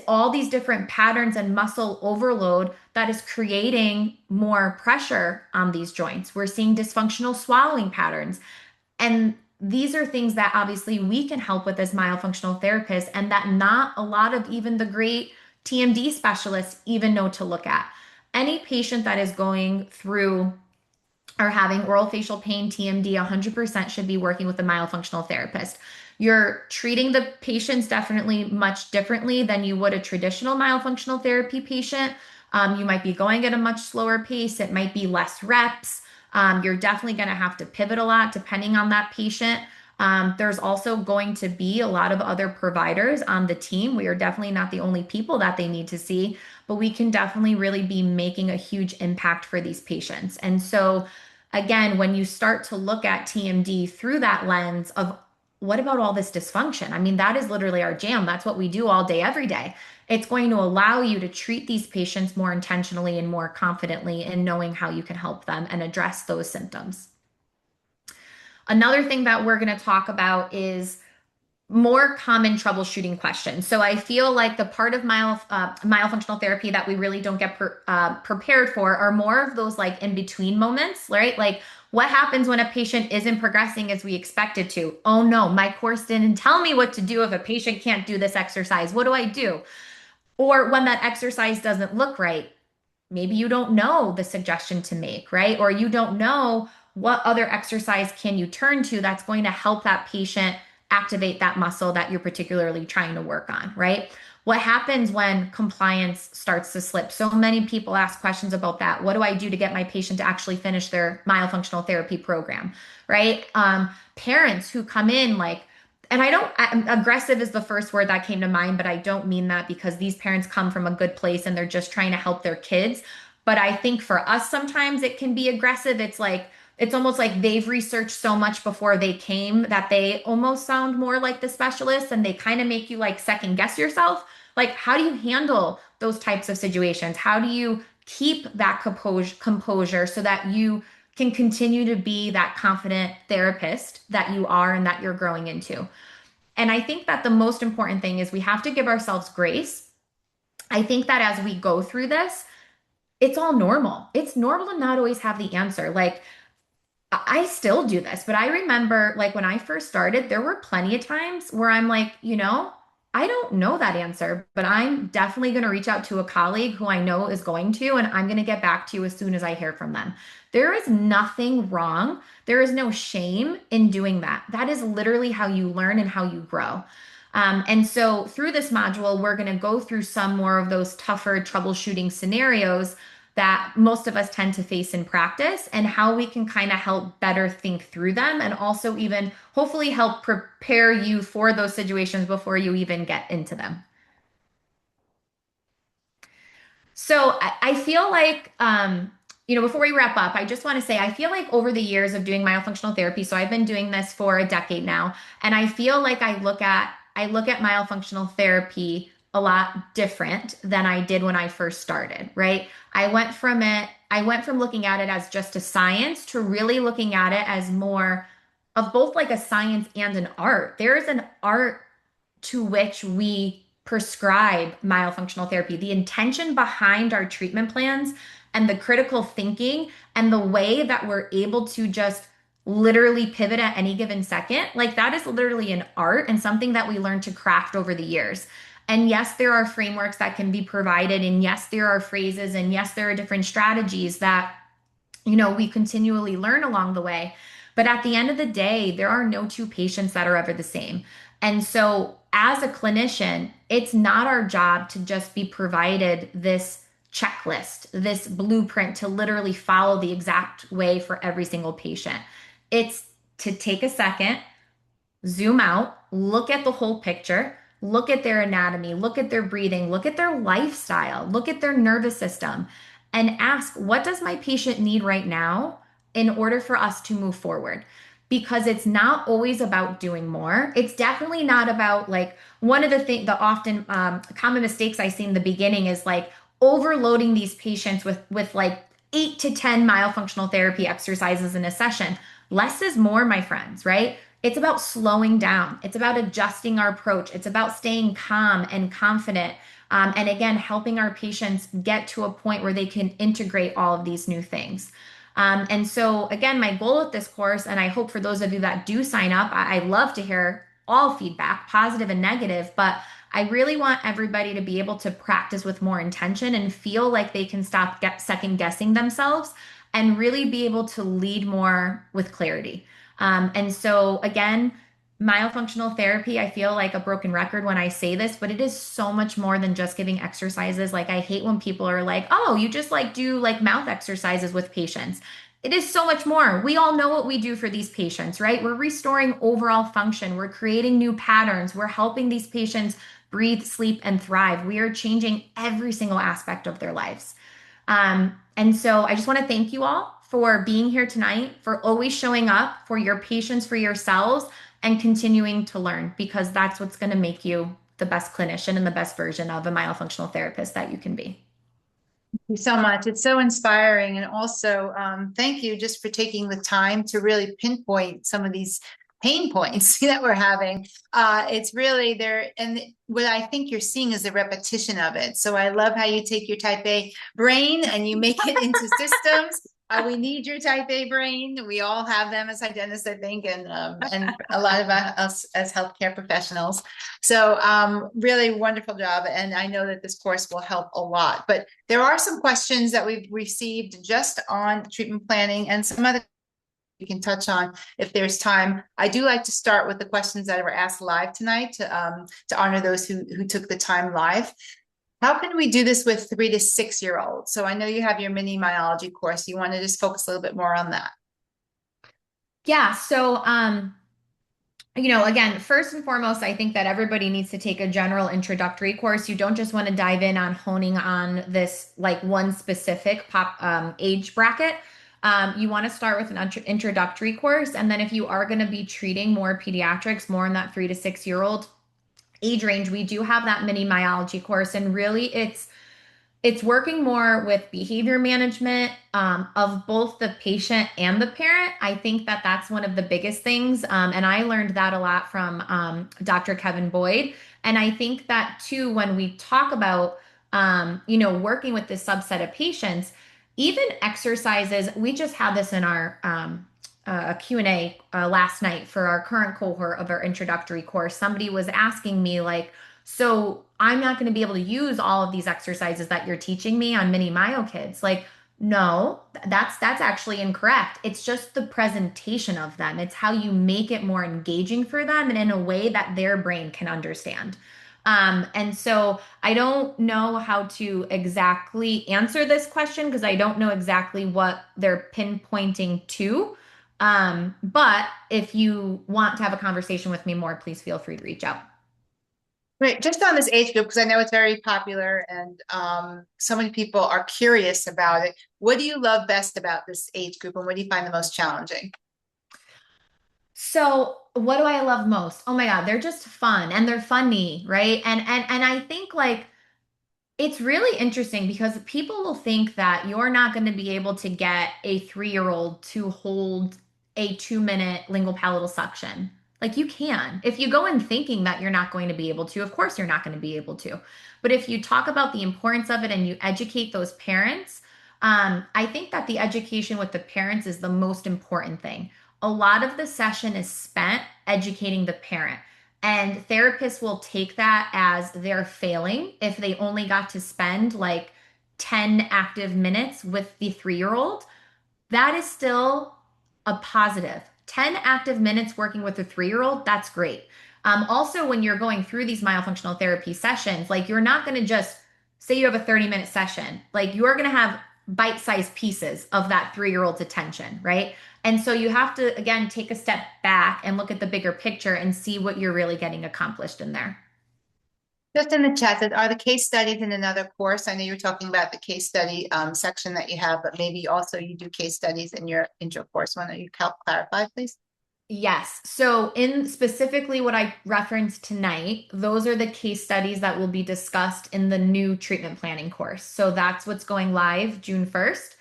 all these different patterns and muscle overload that is creating more pressure on these joints. We're seeing dysfunctional swallowing patterns. And these are things that obviously we can help with as myofunctional therapists, and that not a lot of even the great TMD specialists even know to look at. Any patient that is going through are having oral facial pain, TMD, 100% should be working with a myofunctional therapist. You're treating the patients definitely much differently than you would a traditional myofunctional therapy patient. You might be going at a much slower pace. It might be less reps. You're definitely going to have to pivot a lot depending on that patient. There's also going to be a lot of other providers on the team. We are definitely not the only people that they need to see, but we can definitely really be making a huge impact for these patients. And so, again, when you start to look at TMD through that lens of what about all this dysfunction? I mean, that is literally our jam. That's what we do all day, every day. It's going to allow you to treat these patients more intentionally and more confidently in knowing how you can help them and address those symptoms. Another thing that we're going to talk about is more common troubleshooting questions. So I feel like the part of myofunctional therapy that we really don't get prepared for are more of those like in between moments, right? Like what happens when a patient isn't progressing as we expected to? Oh no, my course didn't tell me what to do if a patient can't do this exercise. What do I do? Or when that exercise doesn't look right, maybe you don't know the suggestion to make, right? Or you don't know what other exercise can you turn to that's going to help that patient activate that muscle that you're particularly trying to work on, right? What happens when compliance starts to slip? So many people ask questions about that. What do I do to get my patient to actually finish their myofunctional therapy program, right? Parents who come in like, and aggressive is the first word that came to mind, but I don't mean that because these parents come from a good place and they're just trying to help their kids. But I think for us, sometimes it can be aggressive. It's almost like they've researched so much before they came that they almost sound more like the specialist and they kind of make you like second guess yourself. Like, how do you handle those types of situations? How do you keep that composure so that you can continue to be that confident therapist that you are and that you're growing into? And I think that the most important thing is we have to give ourselves grace. I think that as we go through this, it's all normal. It's normal to not always have the answer. Like, I still do this, but I remember like when I first started, there were plenty of times where I'm like, I don't know that answer, but I'm definitely going to reach out to a colleague who I know is going to, and I'm going to get back to you as soon as I hear from them. There is nothing wrong. There is no shame in doing that. That is literally how you learn and how you grow. And so through this module, we're going to go through some more of those tougher troubleshooting scenarios that most of us tend to face in practice and how we can kind of help better think through them and also even hopefully help prepare you for those situations before you even get into them. So I feel like, before we wrap up, I just want to say I feel like over the years of doing myofunctional therapy, so I've been doing this for a decade now, and I feel like I look at myofunctional therapy a lot different than I did when I first started, right? I went from looking at it as just a science to really looking at it as more of both like a science and an art. There is an art to which we prescribe myofunctional therapy, the intention behind our treatment plans and the critical thinking and the way that we're able to just literally pivot at any given second, like that is literally an art and something that we learn to craft over the years. And yes, there are frameworks that can be provided, and yes, there are phrases, and yes, there are different strategies that we continually learn along the way. But at the end of the day, there are no two patients that are ever the same. And so, as a clinician, it's not our job to just be provided this checklist, this blueprint to literally follow the exact way for every single patient. It's to take a second, zoom out, look at the whole picture, look at their anatomy, look at their breathing, look at their lifestyle, look at their nervous system, and ask, what does my patient need right now in order for us to move forward? Because it's not always about doing more. It's definitely not about like one of the often common mistakes I see in the beginning is like overloading these patients with like 8 to 10 myofunctional therapy exercises in a session. Less is more, my friends, right? It's about slowing down. It's about adjusting our approach. It's about staying calm and confident. And again, helping our patients get to a point where they can integrate all of these new things. And so, again, my goal with this course, and I hope for those of you that do sign up, I love to hear all feedback, positive and negative, but I really want everybody to be able to practice with more intention and feel like they can stop second guessing themselves and really be able to lead more with clarity. And so, again, myofunctional therapy, I feel like a broken record when I say this, but it is so much more than just giving exercises. Like, I hate when people are like, oh, you just like do like mouth exercises with patients. It is so much more. We all know what we do for these patients, right? We're restoring overall function. We're creating new patterns. We're helping these patients breathe, sleep, and thrive. We are changing every single aspect of their lives. And so I just want to thank you all for being here tonight, for always showing up for your patients, for yourselves, and continuing to learn because that's what's going to make you the best clinician and the best version of a myofunctional therapist that you can be. You so much. It's so inspiring. And also, thank you just for taking the time to really pinpoint some of these pain points that we're having. It's really there. And what I think you're seeing is a repetition of it. So I love how you take your type A brain and you make it into systems. We need your type A brain. We all have them as hygienists, I think, and a lot of us as healthcare professionals. So really wonderful job. And I know that this course will help a lot. But there are some questions that we've received just on treatment planning and some other we can touch on if there's time. I do like to start with the questions that were asked live tonight to honor those who took the time live. How can we do this with 3 to 6 year olds? So I know you have your mini myology course. You want to just focus a little bit more on that. Yeah, so again, first and foremost, I think that everybody needs to take a general introductory course. You don't just want to dive in on honing on this like one specific age bracket. You want to start with an introductory course, and then if you are going to be treating more pediatrics, more in that 3 to 6 year old age range, we do have that mini myology course, and really it's working more with behavior management of both the patient and the parent. I think that that's one of the biggest things. And I learned that a lot from Dr. Kevin Boyd. And I think that too, when we talk about, working with this subset of patients, even exercises, we just had this in our a Q&A last night for our current cohort of our introductory course. Somebody was asking me like, so I'm not going to be able to use all of these exercises that you're teaching me on mini myo kids. Like, no, that's actually incorrect. It's just the presentation of them. It's how you make it more engaging for them and in a way that their brain can understand. And so I don't know how to exactly answer this question because I don't know exactly what they're pinpointing to. But if you want to have a conversation with me more, please feel free to reach out. Right, just on this age group, because I know it's very popular and so many people are curious about it. What do you love best about this age group and what do you find the most challenging? So, what do I love most? Oh my God, they're just fun and they're funny, right? And I think like it's really interesting because people will think that you're not going to be able to get a 3-year-old to hold a 2-minute lingual palatal suction. Like you can. If you go in thinking that you're not going to be able to, of course you're not going to be able to. But if you talk about the importance of it and you educate those parents, I think that the education with the parents is the most important thing. A lot of the session is spent educating the parent. And therapists will take that as they're failing if they only got to spend like 10 active minutes with the 3-year-old. That is still a positive. 10 active minutes working with a 3-year-old, that's great. Also, when you're going through these myofunctional therapy sessions, like you're not going to just say you have a 30-minute session, like you're going to have bite-sized pieces of that 3-year-old's attention, right? And so you have to, again, take a step back and look at the bigger picture and see what you're really getting accomplished in there. Just in the chat, are the case studies in another course? I know you're talking about the case study section that you have, but maybe also you do case studies in your intro course. Why don't you clarify, please? Yes. So, in specifically what I referenced tonight, those are the case studies that will be discussed in the new treatment planning course. So, that's what's going live June 1st.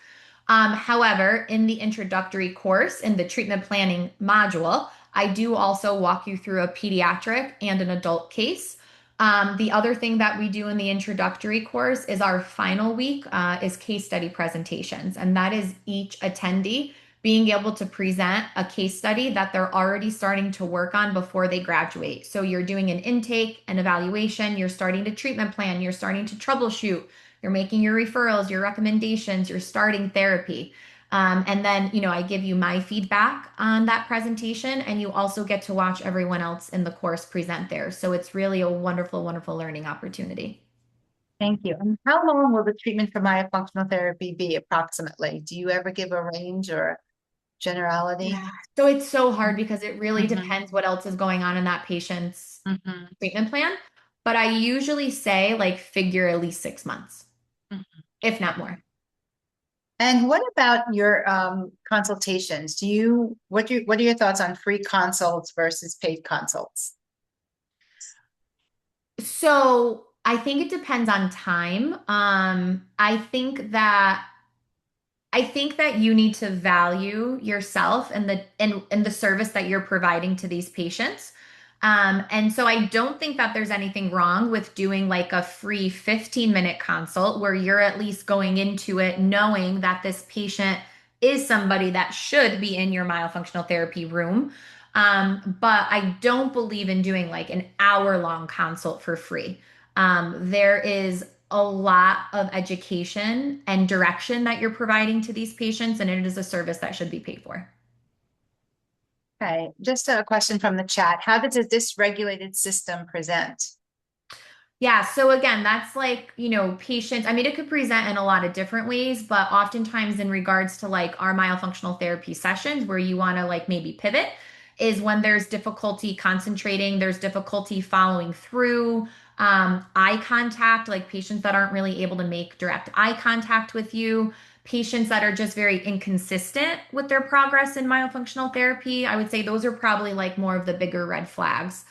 However, in the introductory course, in the treatment planning module, I do also walk you through a pediatric and an adult case. The other thing that we do in the introductory course is our final week is case study presentations, and that is each attendee being able to present a case study that they're already starting to work on before they graduate. So you're doing an intake, an evaluation, you're starting to treatment plan, you're starting to troubleshoot, you're making your referrals, your recommendations, you're starting therapy. And then, I give you my feedback on that presentation, and you also get to watch everyone else in the course present there. So it's really a wonderful, wonderful learning opportunity. Thank you. And how long will the treatment for myofunctional therapy be approximately? Do you ever give a range or generality? Yeah. So it's so hard because it really Mm-hmm. depends what else is going on in that patient's Mm-hmm. treatment plan. But I usually say like figure at least 6 months, if not more. And what about your consultations? What are your thoughts on free consults versus paid consults? So I think it depends on time. I think that you need to value yourself and the service that you're providing to these patients. And so I don't think that there's anything wrong with doing like a free 15-minute consult where you're at least going into it knowing that this patient is somebody that should be in your myofunctional therapy room. But I don't believe in doing like an hour-long consult for free. There is a lot of education and direction that you're providing to these patients, and it is a service that should be paid for. Okay, just a question from the chat. How does a dysregulated system present? Yeah, so again, that's like, patients. I mean, it could present in a lot of different ways, but oftentimes in regards to like our myofunctional therapy sessions where you want to like maybe pivot is when there's difficulty concentrating, there's difficulty following through, eye contact, like patients that aren't really able to make direct eye contact with you, patients that are just very inconsistent with their progress in myofunctional therapy. I would say those are probably like more of the bigger red flags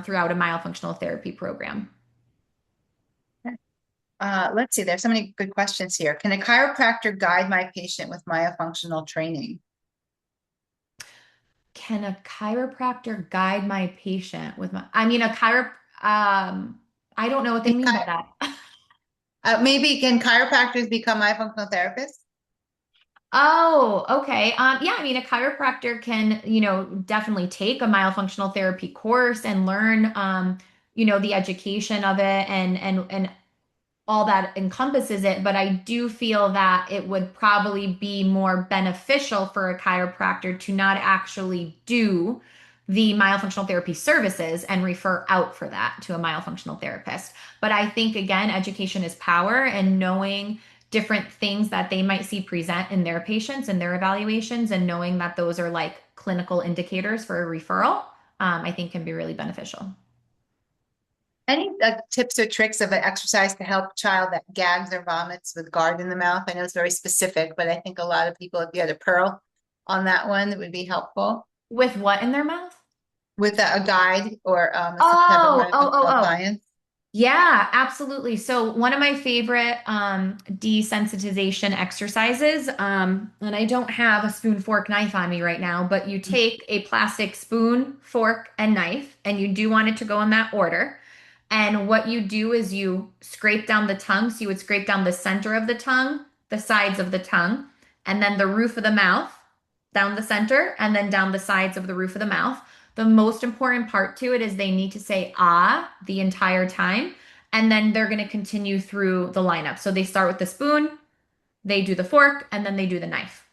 throughout a myofunctional therapy program. Let's see, there's so many good questions here. Can a chiropractor guide my patient with myofunctional training? Can a chiropractor guide my patient with I mean, I don't know what they Can mean by that. maybe can chiropractors become myofunctional therapists? Oh, okay. Yeah, I mean, a chiropractor can, definitely take a myofunctional therapy course and learn, the education of it and all that encompasses it, but I do feel that it would probably be more beneficial for a chiropractor to not actually do the myofunctional therapy services and refer out for that to a myofunctional therapist. But I think, again, education is power, and knowing different things that they might see present in their patients and their evaluations, and knowing that those are like clinical indicators for a referral, I think can be really beneficial. Any tips or tricks of an exercise to help a child that gags or vomits with guard in the mouth? I know it's very specific, but I think a lot of people, if you had a pearl on that one, it would be helpful With what in their mouth? with a guide or some type of Oh, oh, oh, myofunctional oh. appliance. Yeah, absolutely. So one of my favorite desensitization exercises, and I don't have a spoon, fork, knife on me right now, but you take a plastic spoon, fork, and knife, and you do want it to go in that order. And what you do is you scrape down the tongue. So you would scrape down the center of the tongue, the sides of the tongue, and then the roof of the mouth, down the center, and then down the sides of the roof of the mouth. The most important part to it is they need to say ah the entire time, and then they're going to continue through the lineup. So they start with the spoon, they do the fork, and then they do the knife.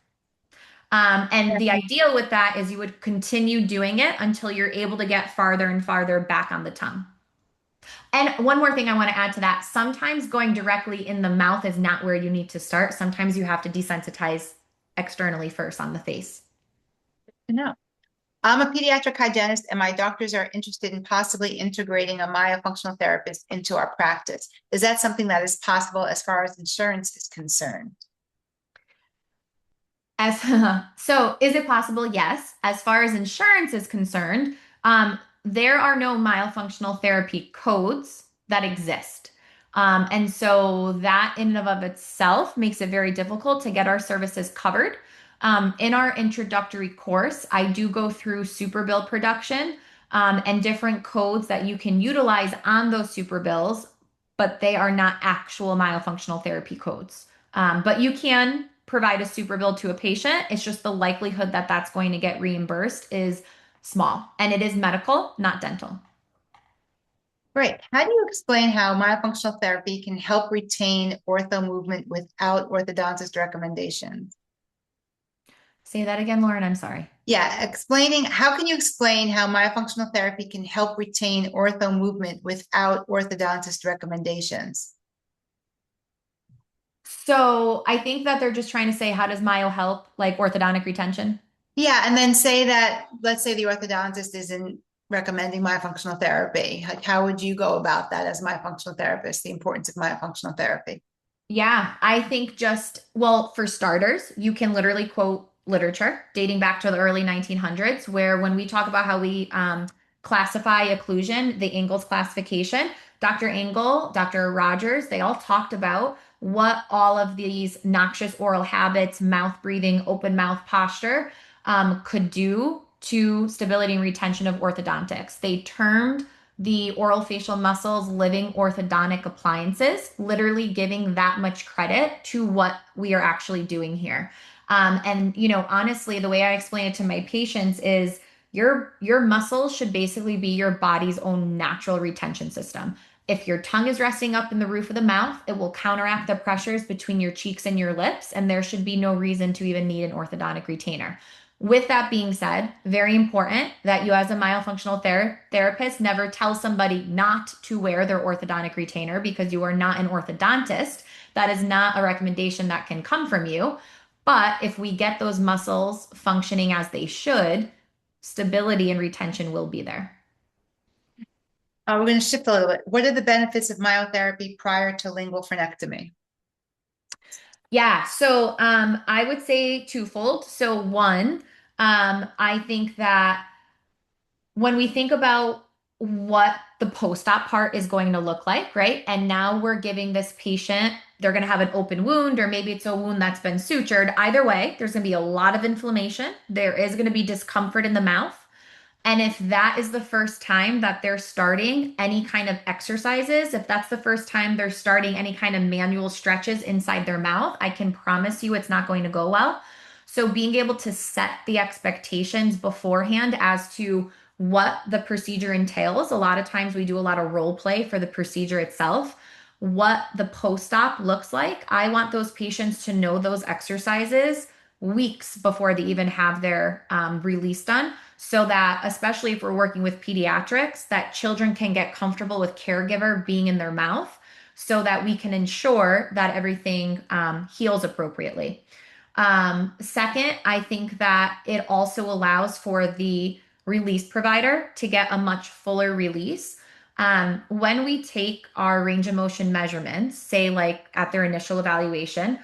And the ideal with that is you would continue doing it until you're able to get farther and farther back on the tongue. And one more thing I want to add to that, sometimes going directly in the mouth is not where you need to start. Sometimes you have to desensitize externally first on the face. No. I'm a pediatric hygienist, and my doctors are interested in possibly integrating a myofunctional therapist into our practice. Is that something that is possible as far as insurance is concerned? As so, is it possible? Yes. As far as insurance is concerned, there are no myofunctional therapy codes that exist. And so that in and of itself makes it very difficult to get our services covered. In our introductory course, I do go through super bill production, and different codes that you can utilize on those super bills, but they are not actual myofunctional therapy codes. But you can provide a super bill to a patient. It's just the likelihood that that's going to get reimbursed is small, and it is medical, not dental. Great. How do you explain how myofunctional therapy can help retain ortho movement without orthodontist recommendations? Say that again, Lauren. I'm sorry. Yeah, explaining how can you explain how myofunctional therapy can help retain ortho movement without orthodontist recommendations? So I think that they're just trying to say, how does myo help like orthodontic retention? Yeah, and then say that, let's say the orthodontist isn't recommending myofunctional therapy. Like, how would you go about that as a myofunctional therapist, the importance of myofunctional therapy? Yeah, I think just, well, for starters, you can literally quote literature dating back to the early 1900s, where when we talk about how we classify occlusion, the Ingalls classification, Dr. Engel, Dr. Rogers, they all talked about what all of these noxious oral habits, mouth breathing, open mouth posture could do to stability and retention of orthodontics. They termed the oral facial muscles living orthodontic appliances, literally giving that much credit to what we are actually doing here. And honestly, the way I explain it to my patients is your muscles should basically be your body's own natural retention system. If your tongue is resting up in the roof of the mouth, it will counteract the pressures between your cheeks and your lips, and there should be no reason to even need an orthodontic retainer. With that being said, very important that you, as a myofunctional therapist, never tell somebody not to wear their orthodontic retainer because you are not an orthodontist. That is not a recommendation that can come from you. But if we get those muscles functioning as they should, stability and retention will be there. We're going to shift a little bit. What are the benefits of myotherapy prior to lingual frenectomy? Yeah, so I would say twofold. So one, I think that when we think about what the post-op part is going to look like, right? And now we're giving this patient, they're going to have an open wound, or maybe it's a wound that's been sutured. Either way, there's going to be a lot of inflammation. There is going to be discomfort in the mouth. And if that is the first time that they're starting any kind of exercises, if that's the first time they're starting any kind of manual stretches inside their mouth, I can promise you it's not going to go well. So being able to set the expectations beforehand as to what the procedure entails, a lot of times we do a lot of role play for the procedure itself, what the post-op looks like. I want those patients to know those exercises weeks before they even have their release done, so that especially if we're working with pediatrics, that children can get comfortable with caregiver being in their mouth so that we can ensure that everything heals appropriately. Second, I think that it also allows for the release provider to get a much fuller release. When we take our range of motion measurements, say like at their initial evaluation,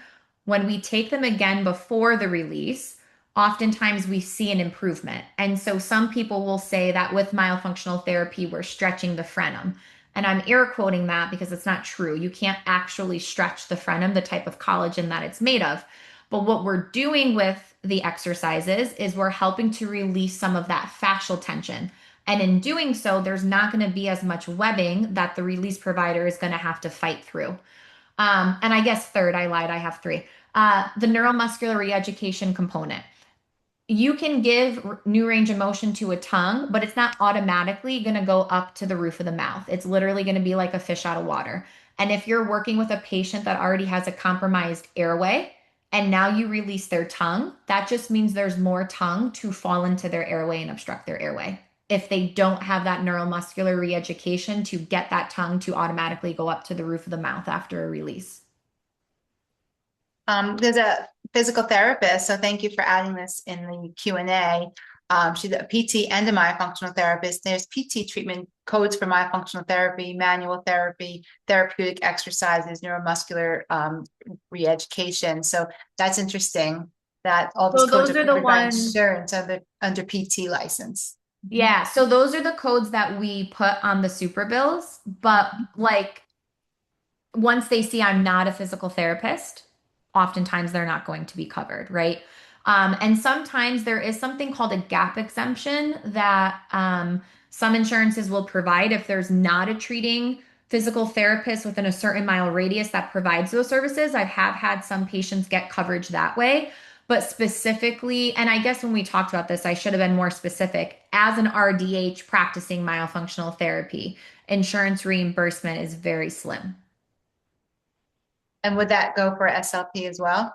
when we take them again before the release, oftentimes we see an improvement. And so some people will say that with myofunctional therapy, we're stretching the frenum. And I'm air quoting that because it's not true. You can't actually stretch the frenum, the type of collagen that it's made of. But what we're doing with the exercises is we're helping to release some of that fascial tension. And in doing so, there's not going to be as much webbing that the release provider is going to have to fight through. And I guess third, I lied, I have three. The neuromuscular reeducation component. You can give new range of motion to a tongue, but it's not automatically going to go up to the roof of the mouth. It's literally going to be like a fish out of water. And if you're working with a patient that already has a compromised airway and now you release their tongue, that just means there's more tongue to fall into their airway and obstruct their airway. If they don't have that neuromuscular reeducation to get that tongue to automatically go up to the roof of the mouth after a release. There's a physical therapist, so thank you for adding this in the Q&A. She's a PT and a myofunctional therapist. There's PT treatment codes for myofunctional therapy, manual therapy, therapeutic exercises, neuromuscular re-education. So that's interesting that all these So codes those are are the covered by ones. insurance under PT license. Mhm. Yeah, so those are the codes that we put on the super bills, but like once they see I'm not a physical therapist, oftentimes they're not going to be covered, right? And sometimes there is something called a gap exemption that some insurances will provide if there's not a treating physical therapist within a certain mile radius that provides those services. I have had some patients get coverage that way. But specifically, and I guess when we talked about this, I should have been more specific. As an RDH practicing myofunctional therapy, insurance reimbursement is very slim. And would that go for SLP as well?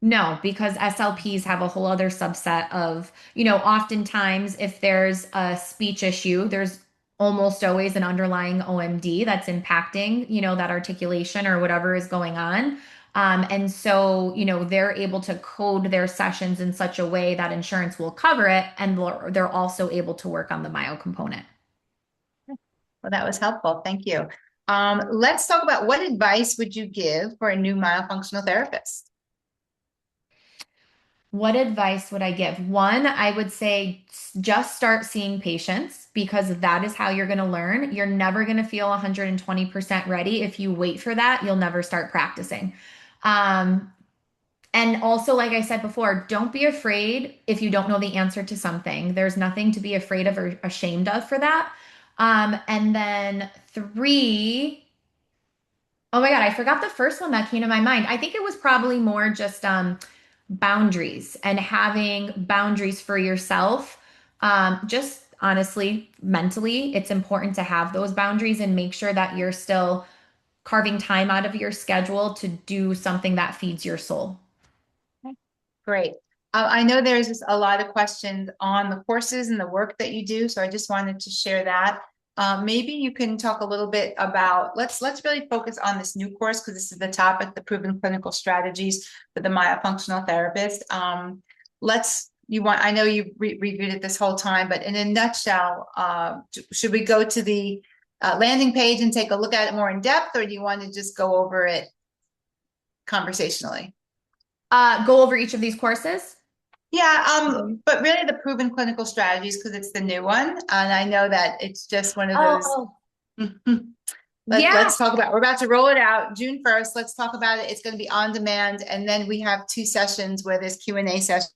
No, because SLPs have a whole other subset of, oftentimes if there's a speech issue, there's almost always an underlying OMD that's impacting, that articulation or whatever is going on. And so, they're able to code their sessions in such a way that insurance will cover it, and they're also able to work on the myo component. Well, that was helpful. Thank you. Let's talk about what advice would you give for a new myofunctional therapist? What advice would I give? One, I would say just start seeing patients because that is how you're going to learn. You're never going to feel 120% ready. If you wait for that, you'll never start practicing. Um, and also, like I said before, don't be afraid if you don't know the answer to something. There's nothing to be afraid of or ashamed of for that. And then three, oh my God, I forgot the first one that came to my mind. I think it was probably more just boundaries and having boundaries for yourself. Just honestly, mentally, it's important to have those boundaries and make sure that you're still carving time out of your schedule to do something that feeds your soul. Okay, great. I know there's just a lot of questions on the courses and the work that you do, so I just wanted to share that. Maybe you can talk a little bit about, let's really focus on this new course because this is the topic, the proven clinical strategies for the myofunctional therapist. I know you reviewed it this whole time, but in a nutshell, should we go to the landing page and take a look at it more in depth, or do you want to just go over it conversationally? Go over each of these courses. Yeah, Mhm. but really the proven clinical strategies because it's the new one, and I know that it's just one of those. Oh, yeah. Let's talk about. We're about to roll it out June 1st. Let's talk about it. It's going to be on demand, and then we have two sessions where there's Q&A sessions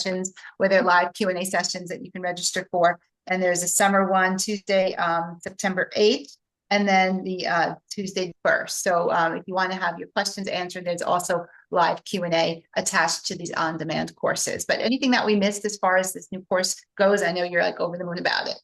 sessions where they're live Q&A sessions that you can register for. And there's a summer one Tuesday, September 8th, and then the Tuesday 1st. So if you want to have your questions answered, there's also live Q&A attached to these on-demand courses. But anything that we missed as far as this new course goes, I know you're like over the moon about it.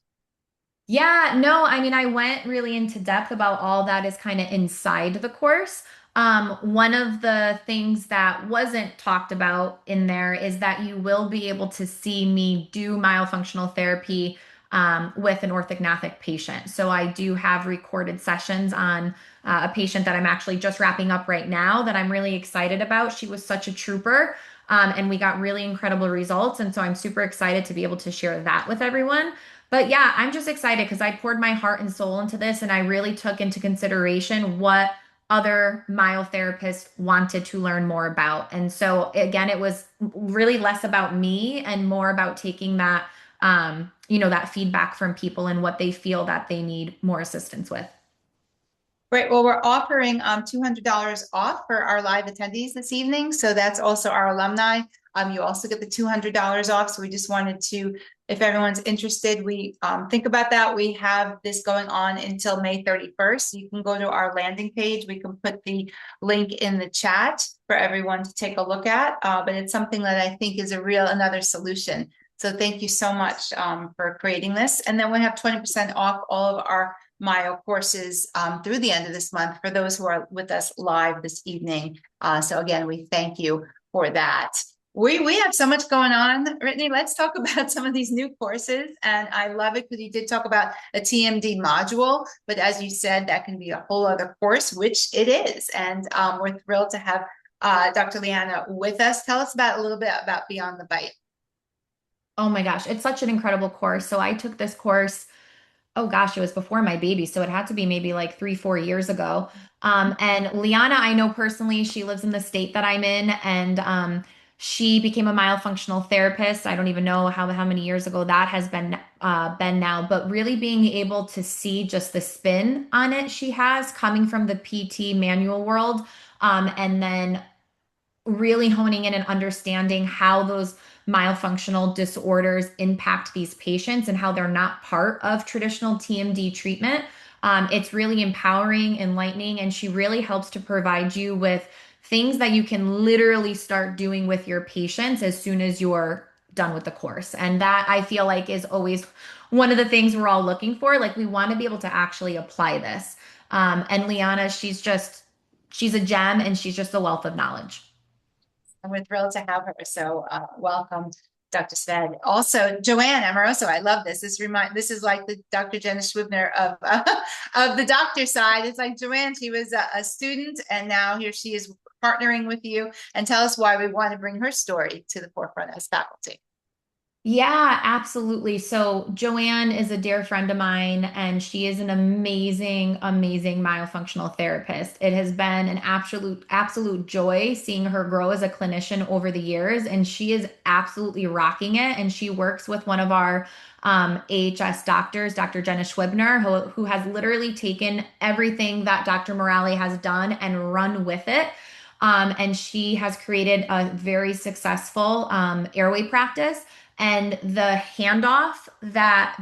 Yeah, no, I mean, I went really into depth about all that is kind of inside the course. One of the things that wasn't talked about in there is that you will be able to see me do myofunctional therapy with an orthognathic patient. So I do have recorded sessions on a patient that I'm actually just wrapping up right now that I'm really excited about. She was such a trooper, and we got really incredible results. And so I'm super excited to be able to share that with everyone. But yeah, I'm just excited because I poured my heart and soul into this and I really took into consideration what other myotherapists wanted to learn more about. And so again, it was really less about me and more about taking that that feedback from people and what they feel that they need more assistance with. Great. Well, we're offering $200 off for our live attendees this evening. So that's also our alumni. You also get the $200 off. So we just wanted to, if everyone's interested, we think about that. We have this going on until May 31st. You can go to our landing page. We can put the link in the chat for everyone to take a look at. But it's something that I think is another solution. So thank you so much for creating this. And then we have 20% off all of our Myo courses through the end of this month for those who are with us live this evening. So again, we thank you for that. We have so much going on, Brittny. Let's talk about some of these new courses. And I love it because you did talk about a TMD module, but as you said, that can be a whole other course, which it is. And we're thrilled to have Dr. Leanna with us. Tell us a little bit about Beyond the Bite. Oh my gosh, it's such an incredible course. So I took this course, oh gosh, it was before my baby. So it had to be maybe like 3, 4 years ago. And Liana, I know personally, she lives in the state that I'm in, and she became a myofunctional therapist. I don't even know how many years ago that has been now, but really being able to see just the spin on it she has coming from the PT manual world, and then really honing in and understanding how those myofunctional disorders impact these patients and how they're not part of traditional TMD treatment. It's really empowering, enlightening, and she really helps to provide you with things that you can literally start doing with your patients as soon as you're done with the course. And that I feel like is always one of the things we're all looking for. Like we want to be able to actually apply this. And Liana, she's a gem and she's just a wealth of knowledge. And we're thrilled to have her. So welcome, Dr. Sved. Also, Joanne Amoroso. I love this. This is like the Dr. Jenna Schwibner of of the doctor side. It's like Joanne, she was a student and now here she is partnering with you. And tell us why we want to bring her story to the forefront as faculty. Yeah, absolutely. So Joanne is a dear friend of mine, and she is an amazing, amazing myofunctional therapist. It has been an absolute joy seeing her grow as a clinician over the years, and she is absolutely rocking it. And she works with one of our AHS doctors, Dr. Jenna Schwibner, who has literally taken everything that Dr. Morale has done and run with it. And she has created a very successful airway practice. And the handoff that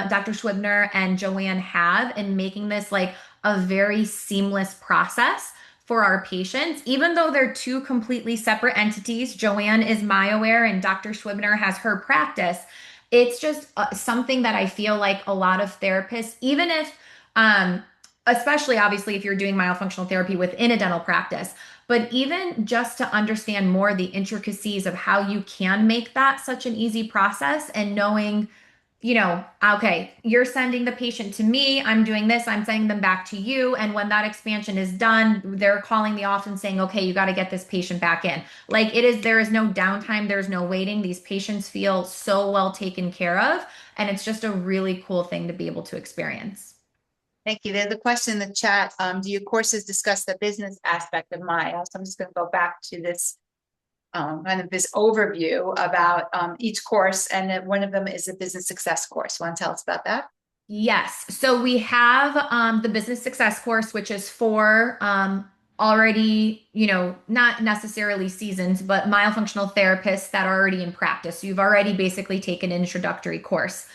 Dr. Schwibner and Joanne have in making this like a very seamless process for our patients, even though they're two completely separate entities. Joanne is MyAware and Dr. Schwibner has her practice. It's just something that I feel like a lot of therapists, even if, especially obviously if you're doing myofunctional therapy within a dental practice, but even just to understand more the intricacies of how you can make that such an easy process and knowing, okay, you're sending the patient to me, I'm doing this, I'm sending them back to you. And when that expansion is done, they're calling the office and saying, okay, you got to get this patient back in. There is no downtime, there's no waiting. These patients feel so well taken care of. And it's just a really cool thing to be able to experience. Thank you. There's a question in the chat. Do your courses discuss the business aspect of Maya? So I'm just going to go back to this kind of this overview about each course, and that one of them is a business success course. Want to tell us about that? Yes. So we have the business success course, which is for already, not necessarily seasoned, but myofunctional therapists that are already in practice. So you've already basically taken an introductory course.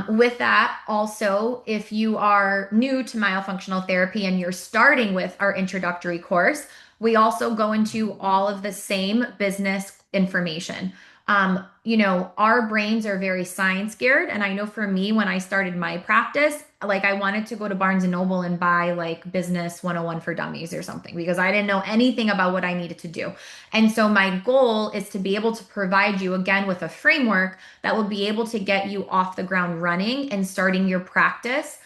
With that, also, if you are new to myofunctional therapy and you're starting with our introductory course, we also go into all of the same business information. Our brains are very science geared. And I know for me, when I started my practice, like I wanted to go to Barnes and Noble and buy like Business 101 for Dummies or something because I didn't know anything about what I needed to do. And so my goal is to be able to provide you again with a framework that will be able to get you off the ground running and starting your practice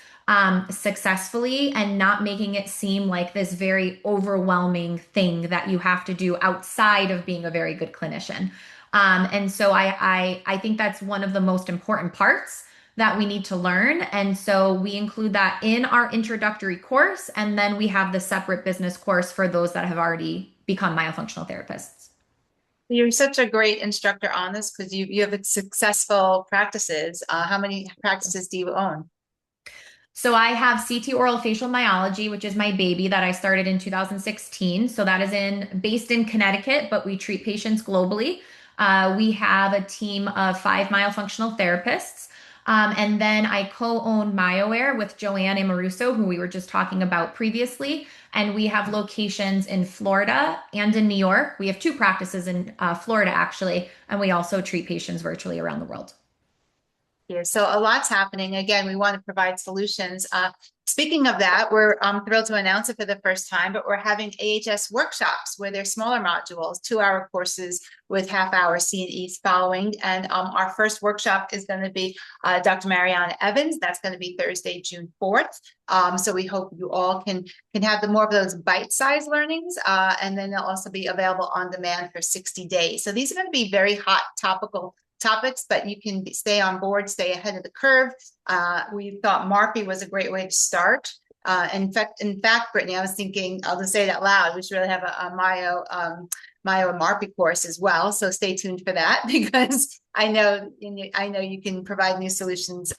successfully and not making it seem like this very overwhelming thing that you have to do outside of being a very good clinician. And so I think that's one of the most important parts that we need to learn. And so we include that in our introductory course. And then we have the separate business course for those that have already become myofunctional therapists. You're such a great instructor on this because you have successful practices. How many practices do you own? So I have CT oral facial myology, which is my baby that I started in 2016. So that is based in Connecticut, but we treat patients globally. We have a team of 5 myofunctional therapists. And then I co-own MyoAir with Joanne Amoruso, who we were just talking about previously. And we have locations in Florida and in New York. We have 2 practices in Florida, actually. And we also treat patients virtually around the world. Here. So a lot's happening. Again, we want to provide solutions. Speaking of that, we're thrilled to announce it for the first time, but we're having AHS workshops where they're smaller modules, 2-hour courses with half-hour C&Es following. And our first workshop is going to be Dr. Mariana Evans. That's going to be Thursday, June 4th. So we hope you all can have more of those bite-sized learnings, and then they'll also be available on demand for 60 days. So these are going to be very hot, topical topics, but you can stay on board, stay ahead of the curve. We thought Murphy was a great way to start. In fact, Brittny, I was thinking, I'll just say it out loud, we should really have a Myo Murphy course as well. So stay tuned for that because I know you can provide new solutions,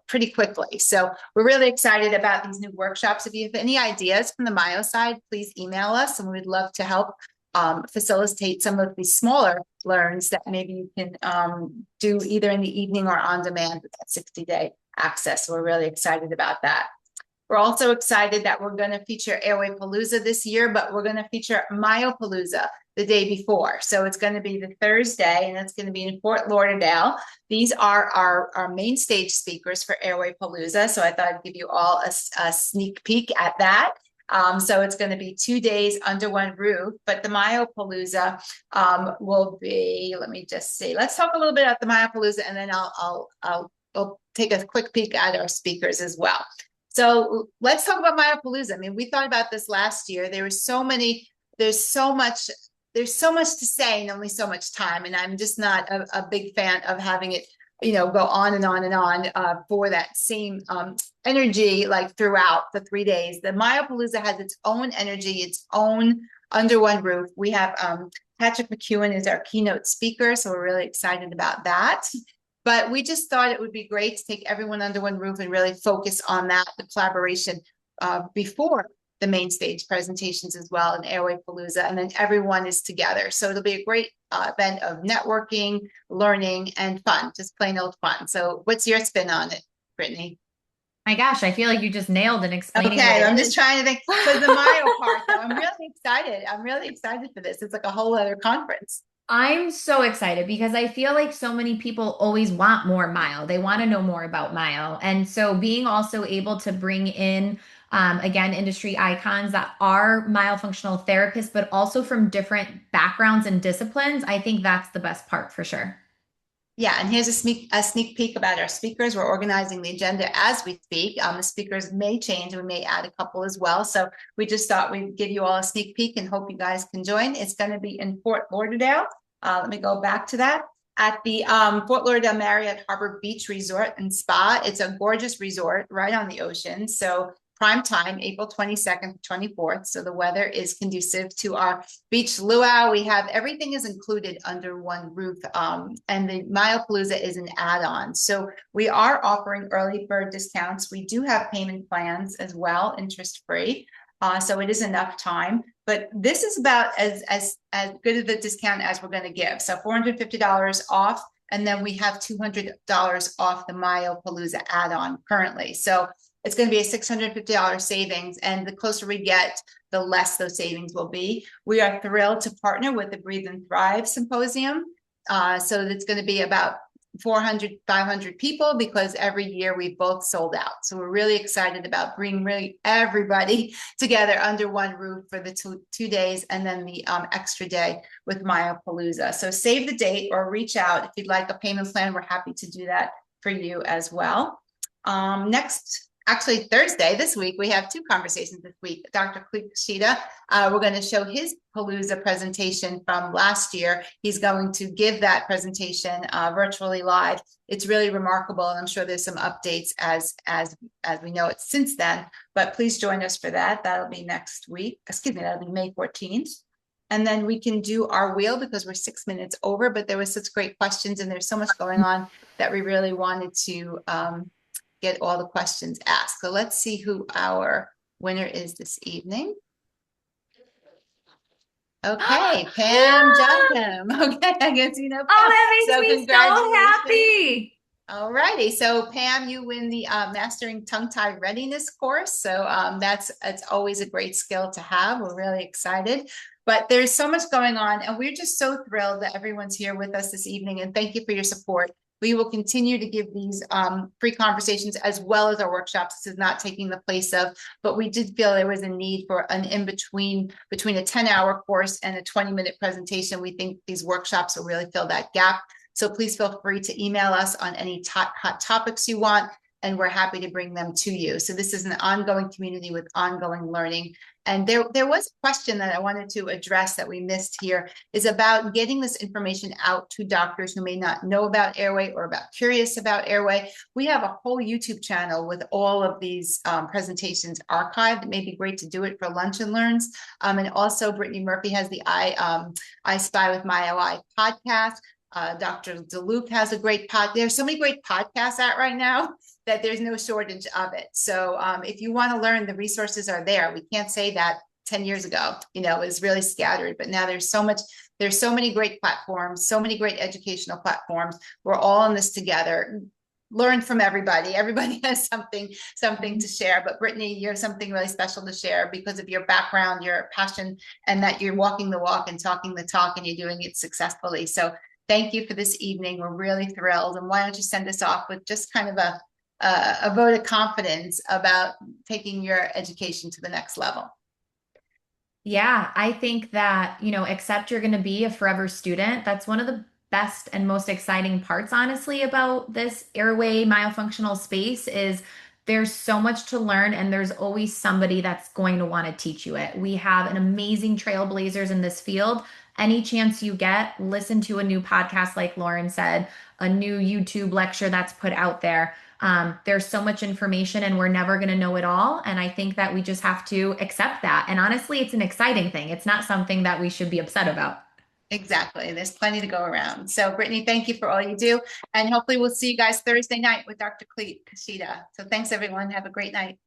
pretty quickly. So we're really excited about these new workshops. If you have any ideas from the Myo side, please email us, and we'd love to help facilitate some of these smaller learns that maybe you can do either in the evening or on demand with that 60-day access. So we're really excited about that. We're also excited that we're going to feature Airway Palooza this year, but we're going to feature Myopalooza the day before. So it's going to be the Thursday, and it's going to be in Fort Lauderdale. These are our main stage speakers for Airway Palooza. So I thought I'd give you all a sneak peek at that. So it's going to be 2 days under one roof, but the Myopalooza will be, let me just see, let's talk a little bit about the Myopalooza, and then I'll take a quick peek at our speakers as well. So let's talk about Myopalooza. I mean, we thought about this last year. There's so much to say and only so much time. And I'm just not a big fan of having it, go on and on and on for that same energy, like throughout the 3 days. The Myopalooza has its own energy, its own under one roof. We have Patrick McEwen is our keynote speaker, so we're really excited about that. But we just thought it would be great to take everyone under one roof and really focus on that, the collaboration before the main stage presentations as well in Airway Palooza, and then everyone is together. So it'll be a great event of networking, learning, and fun, just plain old fun. So what's your spin on it, Brittny? My gosh, I feel like you just nailed and explaining. Okay, I'm just trying to think. So the Myo part, though, I'm really excited. I'm really excited for this. It's like a whole other conference. I'm so excited because I feel like so many people always want more Myo. They want to know more about Myo. And so being also able to bring in, again, industry icons that are myofunctional therapists, but also from different backgrounds and disciplines, I think that's the best part for sure. Yeah, and here's a sneak peek about our speakers. We're organizing the agenda as we speak. The speakers may change. We may add a couple as well. So we just thought we'd give you all a sneak peek and hope you guys can join. It's going to be in Fort Lauderdale. Let me go back to that. At the Fort Lauderdale Marriott Harbor Beach Resort and Spa. It's a gorgeous resort right on the ocean. So prime time, April 22nd, 24th. So the weather is conducive to our beach luau. We have everything is included under one roof. And the Myopalooza is an add-on. So we are offering early bird discounts. We do have payment plans as well, interest-free. So it is enough time, but this is about as good of a discount as we're going to give. So $450 off, and then we have $200 off the Myopalooza add-on currently. So it's going to be a $650 savings, and the closer we get, the less those savings will be. We are thrilled to partner with the Breathe and Thrive Symposium. So it's going to be about 400, 500 people, because every year we've both sold out. So we're really excited about bringing really everybody together under one roof for the two days, and then the extra day with Myopalooza. So save the date or reach out if you'd like a payment plan. We're happy to do that for you as well. Actually, Thursday this week, we have two conversations this week. Dr. Kushida, we're going to show his Palooza presentation from last year. He's going to give that presentation virtually live. It's really remarkable, and I'm sure there's some updates as we know it since then. But please join us for that. That'll be next week. Excuse me, that'll be May 14th. And then we can do our wheel because we're 6 minutes over, but there was such great questions and there's so much going on that we really wanted to get all the questions asked. So let's see who our winner is this evening. Okay, Pam Jotham. Okay, I guess you know Pam. Oh, that makes me so happy. All righty, so Pam, you win the Mastering Tongue-Tie Readiness course. So it's always a great skill to have. We're really excited. But there's so much going on, and we're just so thrilled that everyone's here with us this evening. And thank you for your support. We will continue to give these free conversations as well as our workshops. This is not taking the place of, but we did feel there was a need for an in-between between a 10-hour course and a 20-minute presentation. We think these workshops will really fill that gap. So please feel free to email us on any hot topics you want, and we're happy to bring them to you. So this is an ongoing community with ongoing learning. And there was a question that I wanted to address that we missed here, is about getting this information out to doctors who may not know about Airway or curious about Airway. We have a whole YouTube channel with all of these presentations archived. It may be great to do it for lunch and learns. And also Brittny Murphy has the I Spy with My OI podcast. Dr. DeLuke has a great There's so many great podcasts out right now that there's no shortage of it. So if you want to learn, the resources are there. We can't say that 10 years ago, it was really scattered, but now there's so many great platforms, so many great educational platforms. We're all in this together. Learn from everybody. Everybody has something to share. But Brittny, you have something really special to share because of your background, your passion, and that you're walking the walk and talking the talk, and you're doing it successfully. So thank you for this evening. We're really thrilled. And why don't you send us off with just kind of a vote of confidence about taking your education to the next level? Yeah, I think that, except you're going to be a forever student. That's one of the best and most exciting parts, honestly, about this Airway myofunctional space is there's so much to learn, and there's always somebody that's going to want to teach you it. We have an amazing trailblazers in this field. Any chance you get, listen to a new podcast, like Lauren said, a new YouTube lecture that's put out there. There's so much information, and we're never going to know it all. And I think that we just have to accept that. And honestly, it's an exciting thing. It's not something that we should be upset about. Exactly. There's plenty to go around. So Brittny, thank you for all you do. And hopefully we'll see you guys Thursday night with Dr. Kushida. So thanks everyone. Have a great night.